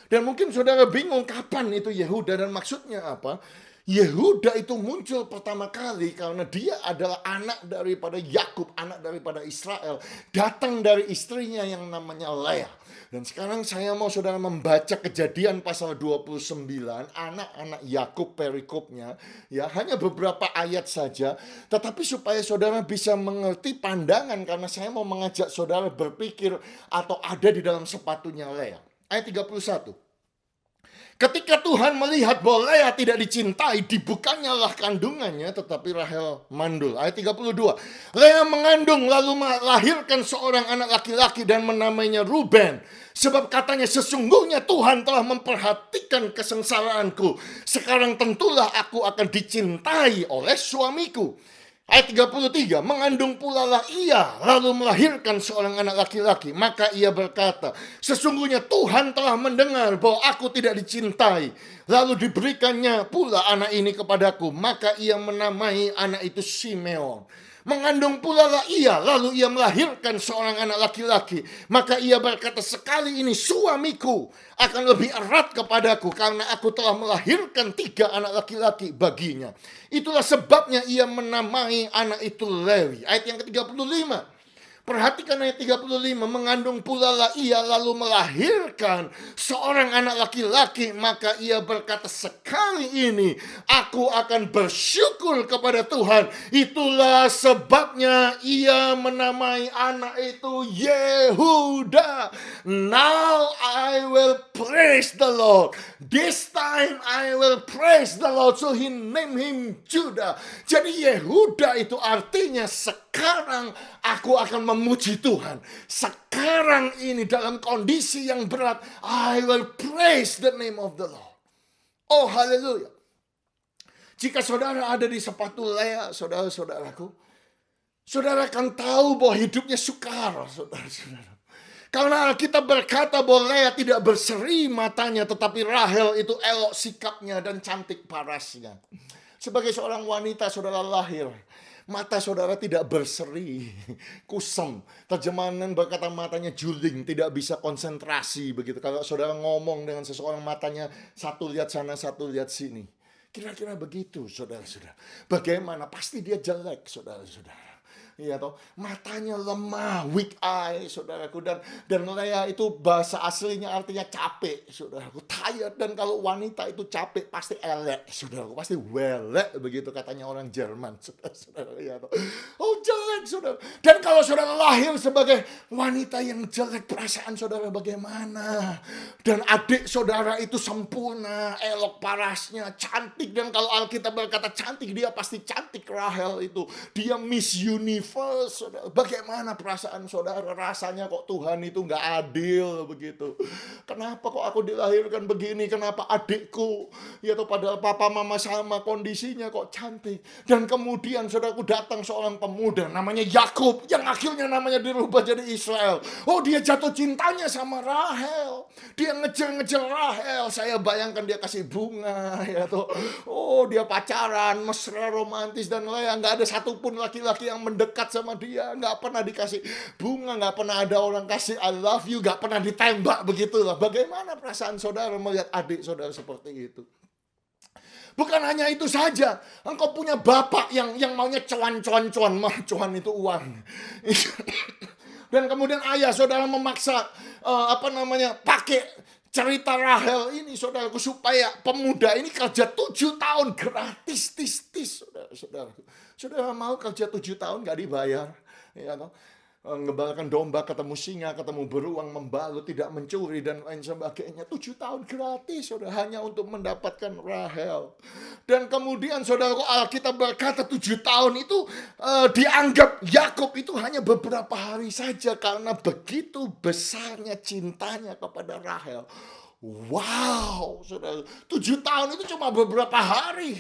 Dan mungkin saudara bingung kapan itu Yehuda dan maksudnya apa? Yehuda itu muncul pertama kali karena dia adalah anak daripada Yakub, anak daripada Israel. Datang dari istrinya yang namanya Leah. Dan sekarang saya mau saudara membaca Kejadian pasal 29, anak-anak Yakub perikopnya. Ya, hanya beberapa ayat saja. Tetapi supaya saudara bisa mengerti pandangan, karena saya mau mengajak saudara berpikir atau ada di dalam sepatunya Leah. Ayat 31. Ketika Tuhan melihat bahwa Leah tidak dicintai, dibukanyalah kandungannya, tetapi Rahel mandul. Ayat 32. Leah mengandung lalu melahirkan seorang anak laki-laki dan menamainya Ruben. Sebab katanya, sesungguhnya Tuhan telah memperhatikan kesengsaraanku. Sekarang tentulah aku akan dicintai oleh suamiku. Ayat 33, mengandung pula lah ia, lalu melahirkan seorang anak laki-laki. Maka ia berkata, sesungguhnya Tuhan telah mendengar bahwa aku tidak dicintai. Lalu diberikannya pula anak ini kepadaku. Maka ia menamai anak itu Simeon. Mengandung pula lah ia, lalu ia melahirkan seorang anak laki-laki. Maka ia berkata, sekali ini suamiku akan lebih erat kepadaku, karena aku telah melahirkan 3 anak laki-laki baginya. Itulah sebabnya ia menamai anak itu Lewi. Ayat yang ke-35. Perhatikan ayat 35, mengandung pula lah ia lalu melahirkan seorang anak laki-laki, maka ia berkata, sekali ini aku akan bersyukur kepada Tuhan. Itulah sebabnya ia menamai anak itu Yehuda. Now I will praise the Lord. This time I will praise the Lord. So he named him Judah. Jadi Yehuda itu artinya sekarang aku akan memuji Tuhan. Sekarang ini dalam kondisi yang berat, I will praise the name of the Lord. Oh haleluya. Jika saudara ada di sepatu Lea, saudara-saudaraku, saudara akan tahu bahwa hidupnya sukar, saudara-saudara. Karena kita berkata bahwa Lea tidak berseri matanya, tetapi Rahel itu elok sikapnya dan cantik parasnya. Sebagai seorang wanita, saudara lahir, mata saudara tidak berseri, kusam. Terjemahan berkata matanya juling, tidak bisa konsentrasi begitu. Kalau saudara ngomong dengan seseorang, matanya satu lihat sana, satu lihat sini. Kira-kira begitu, saudara-saudara. Bagaimana? Pasti dia jelek, saudara-saudara. Iya toh, matanya lemah, weak eye, saudaraku. Dan Lea itu bahasa aslinya artinya capek, saudaraku. Tired. Dan kalau wanita itu capek pasti elek, saudaraku. Pasti welek, begitu katanya orang Jerman, saudara-saudara. Iya toh. Oh jelek, saudara. Dan kalau saudara lahir sebagai wanita yang jelek, perasaan saudara bagaimana? Dan adik saudara itu sempurna, elok parasnya, cantik. Dan kalau Alkitab berkata cantik, dia pasti cantik. Rahel itu, dia Miss Universe. Saudara. Bagaimana perasaan saudara? Rasanya kok Tuhan itu gak adil begitu. Kenapa kok aku dilahirkan begini? Kenapa adikku? Ya tuh padahal papa mama sama kondisinya kok cantik. Dan kemudian saudaraku datang seorang pemuda namanya Yakub yang akhirnya namanya dirubah jadi Israel. Oh dia jatuh cintanya sama Rahel. Dia ngejar-ngejar Rahel. Saya bayangkan dia kasih bunga ya tuh. Oh dia pacaran, mesra, romantis dan Lea gak ada satupun laki-laki yang mendekat sama dia, nggak pernah dikasih bunga, nggak pernah ada orang kasih I love you, nggak pernah ditembak begitulah. Bagaimana perasaan saudara melihat adik saudara seperti itu? Bukan hanya itu saja, engkau punya bapak yang maunya cuan, cuan itu uang. Dan kemudian ayah saudara memaksa pakai cerita Rahel ini saudaraku supaya pemuda ini kerja 7 tahun gratis, saudara. Saudara mau kerja 7 tahun gak dibayar, ya toh? Ngebalkan domba, ketemu singa, ketemu beruang, membalut, tidak mencuri dan lain sebagainya. 7 tahun gratis, saudara, hanya untuk mendapatkan Rahel. Dan kemudian saudara Alkitab berkata 7 tahun itu dianggap Yakub itu hanya beberapa hari saja karena begitu besarnya cintanya kepada Rahel. Wow, saudara, 7 tahun itu cuma beberapa hari.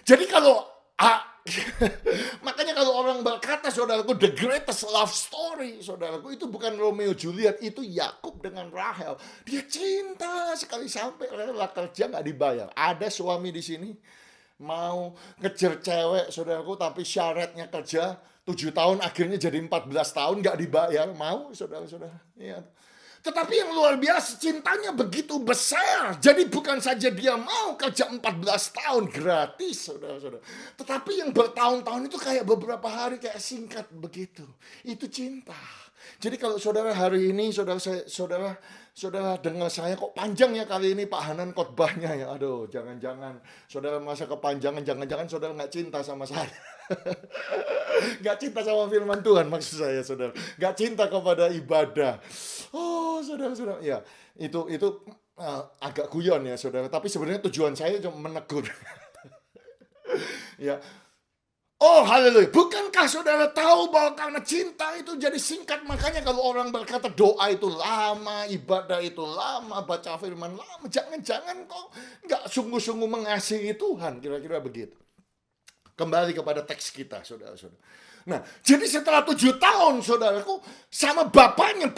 Jadi kalau makanya kalau orang berkata saudaraku the greatest love story, saudaraku itu bukan Romeo Juliet, itu Yakub dengan Rahel. Dia cinta sekali sampai rela kerja nggak dibayar. Ada suami di sini mau ngejar cewek saudaraku tapi syaratnya kerja 7 tahun akhirnya jadi 14 tahun nggak dibayar, mau saudara-saudara? Iya. Tetapi yang luar biasa cintanya begitu besar. Jadi bukan saja dia mau kerja 14 tahun gratis, saudara-saudara. Tetapi yang bertahun-tahun itu kayak beberapa hari, kayak singkat begitu. Itu cinta. Jadi kalau saudara hari ini, saudara dengar saya kok panjang ya kali ini Pak Hanan khotbahnya ya. Aduh, jangan-jangan saudara masa kepanjangan, jangan-jangan saudara nggak cinta sama saya. Nggak cinta sama firman Tuhan maksud saya, saudara. Nggak cinta kepada ibadah. Oh, saudara-saudara, ya itu agak guyon ya, saudara. Tapi sebenarnya tujuan saya cuma menegur. Ya. Oh, haleluya. Bukankah saudara tahu bahwa karena cinta itu jadi singkat, makanya kalau orang berkata doa itu lama, ibadah itu lama, baca firman lama, jangan-jangan kok nggak sungguh-sungguh mengasihi Tuhan, kira-kira begitu. Kembali kepada teks kita, saudara-saudara. Nah, jadi setelah 7 tahun, saudaraku, sama bapaknya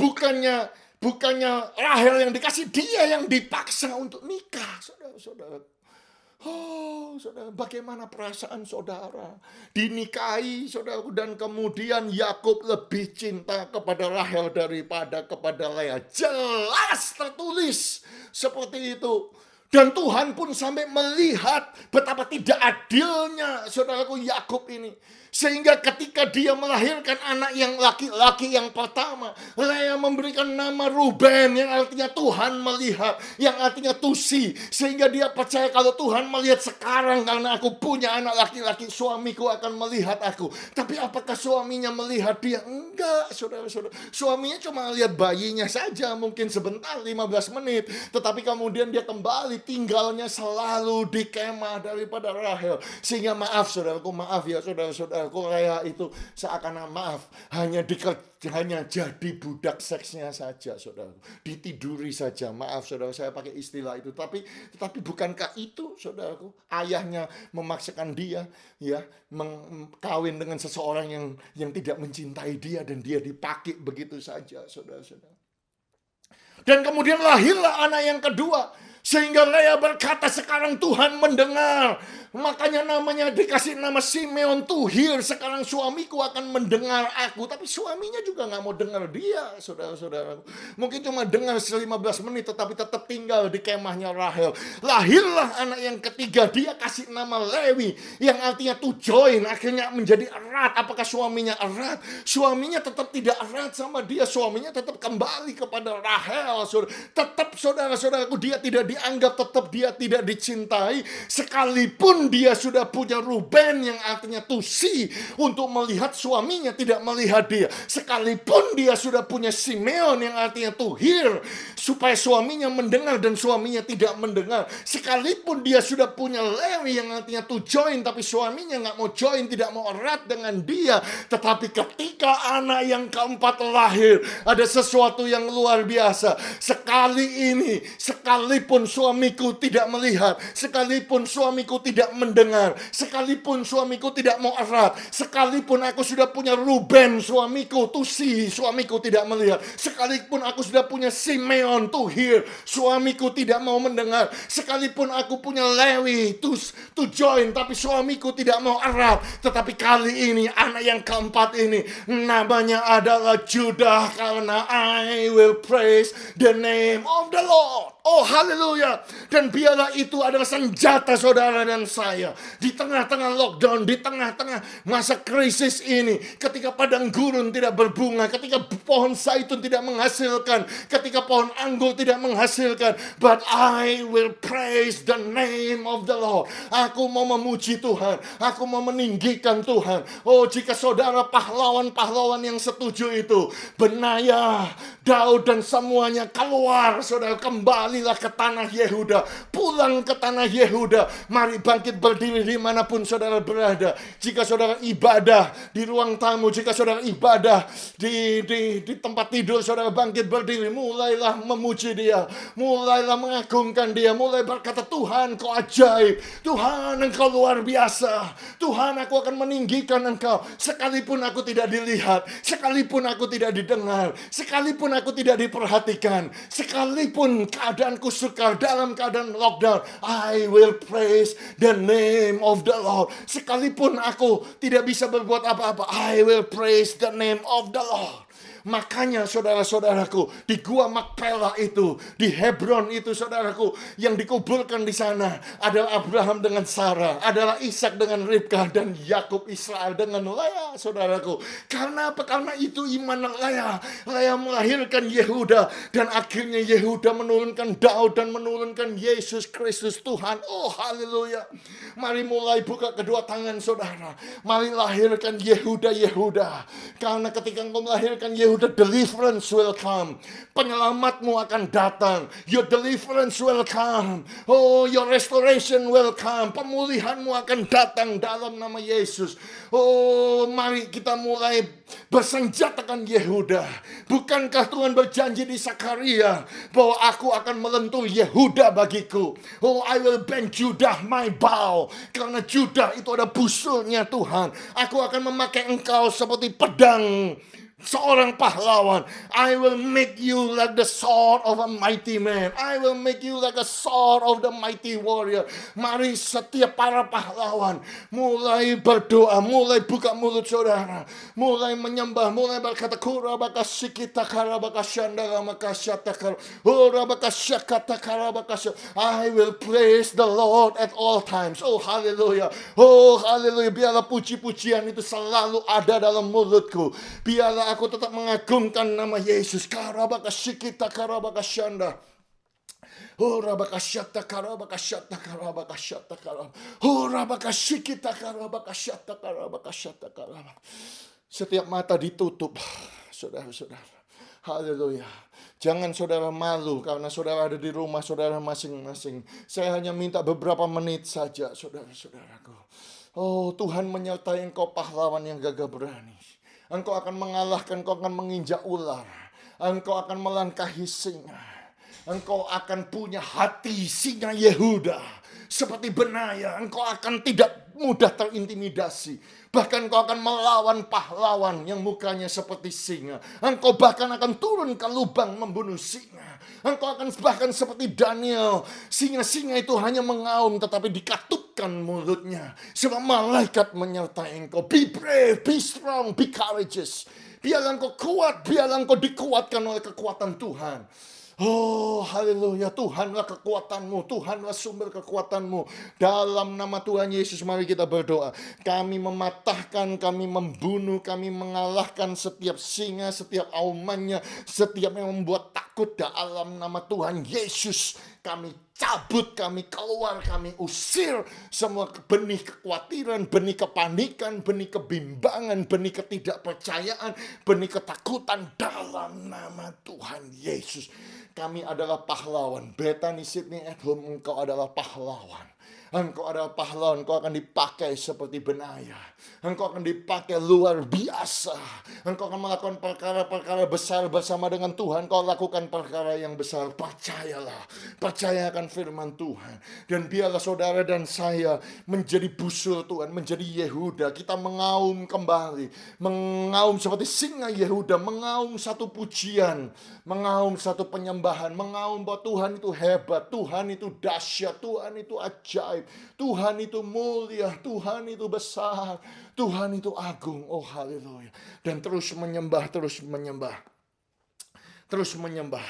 bukannya Rahel yang dikasih, dia yang dipaksa untuk nikah, saudara-saudara. Oh, saudara, bagaimana perasaan saudara? Dinikahi, saudaraku, dan kemudian Yakub lebih cinta kepada Rahel daripada kepada Lea. Jelas tertulis seperti itu. Dan Tuhan pun sampai melihat betapa tidak adilnya saudaraku Yakub ini. Sehingga ketika dia melahirkan anak yang laki-laki yang pertama, Lea memberikan nama Ruben yang artinya Tuhan melihat, yang artinya tusi. Sehingga dia percaya kalau Tuhan melihat sekarang karena aku punya anak laki-laki, suamiku akan melihat aku. Tapi apakah suaminya melihat dia? Enggak, saudara-saudara. Suaminya cuma lihat bayinya saja, mungkin sebentar 15 menit. Tetapi kemudian dia kembali tinggalnya selalu di kemah daripada Rahel. Sehingga maaf saudaraku, maaf ya saudara-saudara. Korea itu seakan maaf hanya jadi budak seksnya saja saudara, ditiduri saja, maaf saudara saya pakai istilah itu, tapi bukankah itu saudaraku, ayahnya memaksakan dia ya kawin dengan seseorang yang tidak mencintai dia dan dia dipakai begitu saja saudara-saudara. Dan kemudian lahirlah anak yang kedua. Sehingga Lea berkata, sekarang Tuhan mendengar. Makanya namanya dikasih nama Simeon Tuhir. Sekarang suamiku akan mendengar aku. Tapi suaminya juga gak mau dengar dia, saudara-saudara. Mungkin cuma dengar 15 menit, tetapi tetap tinggal di kemahnya Rahel. Lahirlah anak yang ketiga. Dia kasih nama Lewi, yang artinya to join. Akhirnya menjadi erat. Apakah suaminya erat? Suaminya tetap tidak erat sama dia. Suaminya tetap kembali kepada Rahel. Tetap saudara-saudaraku, dia tidak dianggap, tetap dia tidak dicintai. Sekalipun dia sudah punya Ruben yang artinya tusi untuk melihat, suaminya tidak melihat dia. Sekalipun dia sudah punya Simeon yang artinya tuhir supaya suaminya mendengar dan suaminya tidak mendengar. Sekalipun dia sudah punya Lewi yang artinya to join, tapi suaminya nggak mau join, tidak mau erat dengan dia. Tetapi ketika anak yang keempat lahir, ada sesuatu yang luar biasa. Sekali ini, sekalipun suamiku tidak melihat, sekalipun suamiku tidak mendengar, sekalipun suamiku tidak mau erat, sekalipun aku sudah punya Ruben suamiku, tusi suamiku tidak melihat, sekalipun aku sudah punya Simeon tuhir suamiku tidak mau mendengar, sekalipun aku punya Lewi to join tapi suamiku tidak mau erat, tetapi kali ini anak yang keempat ini namanya adalah Judah, karena I will praise the name of the Lord. Oh haleluya. Dan biarlah itu adalah senjata saudara dan saya di tengah-tengah lockdown, di tengah-tengah masa krisis ini, ketika padang gurun tidak berbunga, ketika pohon zaitun tidak menghasilkan, ketika pohon anggur tidak menghasilkan, but I will praise the name of the Lord. Aku mau memuji Tuhan, aku mau meninggikan Tuhan. Oh, jika saudara pahlawan-pahlawan yang setuju itu, Benaya, Daud dan semuanya keluar, saudara, kembalilah ke tanah Yehuda, pulang ke tanah Yehuda. Mari bangkit berdiri dimanapun saudara berada. Jika saudara ibadah di ruang tamu, jika saudara ibadah di tempat tidur, saudara bangkit berdiri, mulailah memuji Dia, mulailah mengagungkan Dia, mulai berkata, Tuhan kau ajaib, Tuhan engkau luar biasa, Tuhan aku akan meninggikan engkau. Sekalipun aku tidak dilihat, sekalipun aku tidak didengar, sekalipun aku tidak diperhatikan, sekalipun keadaanku sukar, dalam keadaan lockdown, I will praise the name of the Lord. Sekalipun aku tidak bisa berbuat apa-apa, I will praise the name of the Lord. Makanya saudara-saudaraku, di Gua Makpela itu, di Hebron itu saudaraku, yang dikuburkan di sana adalah Abraham dengan Sarah, adalah Ishak dengan Ribkah, dan Yakub Israel dengan Lea, saudaraku. Karena apa? Karena itu iman Lea. Lea melahirkan Yehuda, dan akhirnya Yehuda menurunkan Daud dan menurunkan Yesus Kristus Tuhan. Oh haleluya. Mari mulai buka kedua tangan saudara. Mari lahirkan Yehuda. Karena ketika engkau melahirkan Yehuda, deliverance will come. Penyelamatmu akan datang. Your deliverance will come. Oh, your restoration will come. Pemulihanmu akan datang dalam nama Yesus. Oh, mari kita mulai bersenjatakan Yehuda. Bukankah Tuhan berjanji di Zakaria bahwa aku akan melentur Yehuda bagiku? Oh, I will bend Judah my bow. Karena Judah itu ada busulnya Tuhan. Aku akan memakai engkau seperti pedang seorang pahlawan. I will make you like the sword of a mighty man. I will make you like a sword of the mighty warrior. Mari setiap para pahlawan mulai berdoa, mulai buka mulut saudara, mulai menyembah, mulai berkata kurabakasikita karabakashandara makasyatakar urabakasyakata karabakasya. I will praise the Lord at all times. Oh haleluya. Oh haleluya. Biarlah puji-pujian itu selalu ada dalam mulutku. Biarlah aku tetap mengagungkan nama Yesus. Karabakasikita karabakasyanda. Oh rabakasyata karabakasyata karabakasyata karab. Oh rabakasikita karabakasyata karabakasyata karab. Setiap mata ditutup, saudara-saudara. Haleluya. Jangan saudara malu karena saudara ada di rumah saudara masing-masing. Saya hanya minta beberapa menit saja, saudara-saudaraku. Oh, Tuhan menyertai engkau pahlawan yang gagah berani. Engkau akan mengalahkan, engkau akan menginjak ular. Engkau akan melangkahi singa. Engkau akan punya hati singa Yehuda. Seperti Benaya, engkau akan tidak mudah terintimidasi. Bahkan engkau akan melawan pahlawan yang mukanya seperti singa. Engkau bahkan akan turun ke lubang membunuh singa. Engkau akan bahkan seperti Daniel. Singa-singa itu hanya mengaum tetapi dikatupkan mulutnya. Sebab malaikat menyertai engkau. Be brave, be strong, be courageous. Biarlah engkau kuat, biarlah engkau dikuatkan oleh kekuatan Tuhan. Oh haleluya, Tuhanlah kekuatanmu, Tuhanlah sumber kekuatanmu. Dalam nama Tuhan Yesus mari kita berdoa. Kami mematahkan, kami membunuh, kami mengalahkan setiap singa, setiap aumannya, setiap yang membuat takut dalam nama Tuhan Yesus. Kami cabut, kami keluar, kami usir semua benih kekhawatiran, benih kepanikan, benih kebimbangan, benih ketidakpercayaan, benih ketakutan dalam nama Tuhan Yesus. Kami adalah pahlawan. Bethany Sydney at Home, engkau adalah pahlawan. Engkau adalah pahlawan, engkau akan dipakai seperti Benaya. Engkau akan dipakai luar biasa. Engkau akan melakukan perkara-perkara besar bersama dengan Tuhan. Engkau lakukan perkara yang besar. Percayalah. Percayakan firman Tuhan. Dan biarlah saudara dan saya menjadi busur Tuhan, menjadi Yehuda. Kita mengaum kembali. Mengaum seperti singa Yehuda. Mengaum satu pujian. Mengaum satu penyembahan. Mengaum bahwa Tuhan itu hebat. Tuhan itu dahsyat. Tuhan itu ajaib. Tuhan itu mulia, Tuhan itu besar, Tuhan itu agung. Oh haleluya. Dan terus menyembah, terus menyembah. Terus menyembah.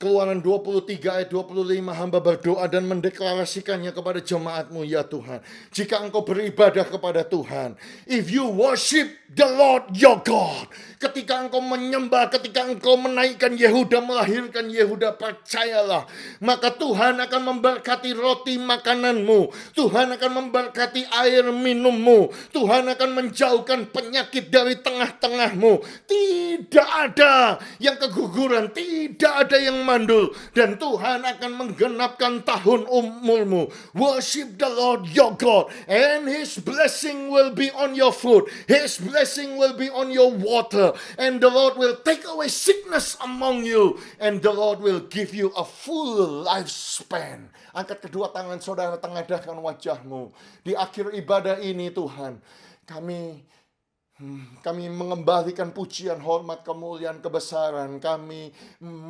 Keluaran 23 ayat 25, hamba berdoa dan mendeklarasikannya kepada jemaatmu ya Tuhan. Jika engkau beribadah kepada Tuhan, if you worship the Lord your God, ketika engkau menyembah, ketika engkau menaikkan Yehuda, melahirkan Yehuda, percayalah, maka Tuhan akan memberkati roti makananmu, Tuhan akan memberkati air minummu, Tuhan akan menjauhkan penyakit dari tengah-tengahmu. Tidak ada yang keguguran, tidak ada yang mandul, dan Tuhan akan menggenapkan tahun umurmu. Worship the Lord your God, and His blessing will be on your food, His blessing will be on your water, and the Lord will take away sickness among you, and the Lord will give you a full lifespan. Angkat kedua tangan saudara, tengadahkan wajahmu. Di akhir ibadah ini Tuhan, kami mengembalikan pujian, hormat, kemuliaan, kebesaran. Kami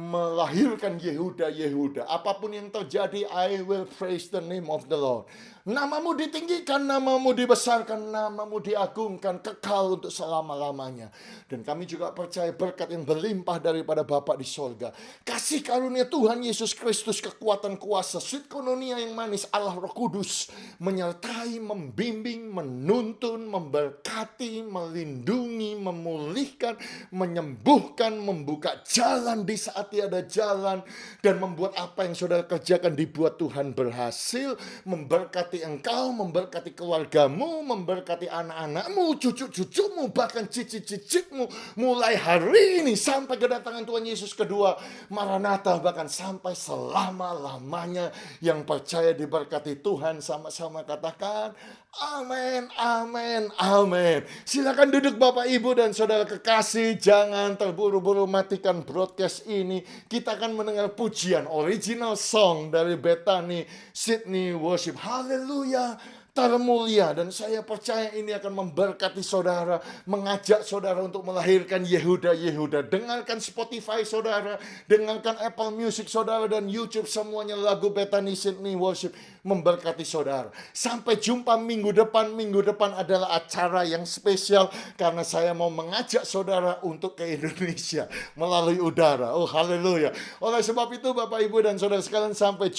melahirkan Yehuda. Apapun yang terjadi, I will praise the name of the Lord. Namamu ditinggikan, namamu dibesarkan, namamu diagungkan, kekal untuk selama-lamanya. Dan kami juga percaya berkat yang berlimpah daripada Bapa di sorga. Kasih karunia Tuhan Yesus Kristus, kekuatan kuasa, sweet koinonia yang manis Allah Roh Kudus, menyertai, membimbing, menuntun, memberkati, melindungi, memulihkan, menyembuhkan, membuka jalan di saat tiada jalan, dan membuat apa yang saudara kerjakan dibuat Tuhan berhasil, memberkati engkau, memberkati keluargamu, memberkati anak-anakmu, cucu-cucumu, bahkan cicit-cicitmu, mulai hari ini sampai kedatangan Tuhan Yesus kedua, Maranatha, bahkan sampai selama-lamanya. Yang percaya diberkati Tuhan, sama-sama katakan amin, amin, amin. Silakan duduk Bapak Ibu dan saudara kekasih. Jangan terburu-buru matikan broadcast ini. Kita akan mendengar pujian original song dari Bethany Sydney Worship. Haleluya. termulia. Dan saya percaya ini akan memberkati saudara, mengajak saudara untuk melahirkan Yehuda-Yehuda. Dengarkan Spotify saudara, dengarkan Apple Music saudara, dan YouTube, semuanya lagu Bethany Sydney Worship memberkati saudara. Sampai jumpa minggu depan. Minggu depan adalah acara yang spesial karena saya mau mengajak saudara untuk ke Indonesia melalui udara. Oh haleluya. Oleh sebab itu Bapak Ibu dan saudara sekalian, sampai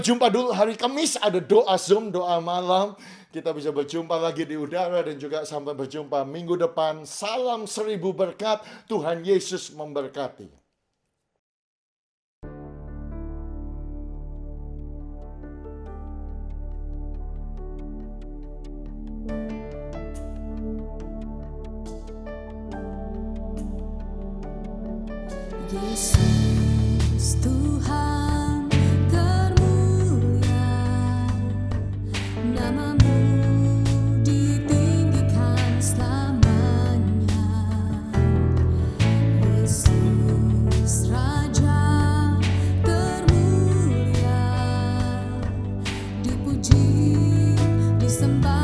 jumpa dulu hari Kamis, ada doa Zoom, doa malam. Kita bisa berjumpa lagi di udara, dan juga sampai berjumpa minggu depan. Salam 1000 berkat. Tuhan Yesus memberkati. Yesus Tuhan termulia, namamu ditinggikan selamanya. Yesus Raja termulia, dipuji, disembah.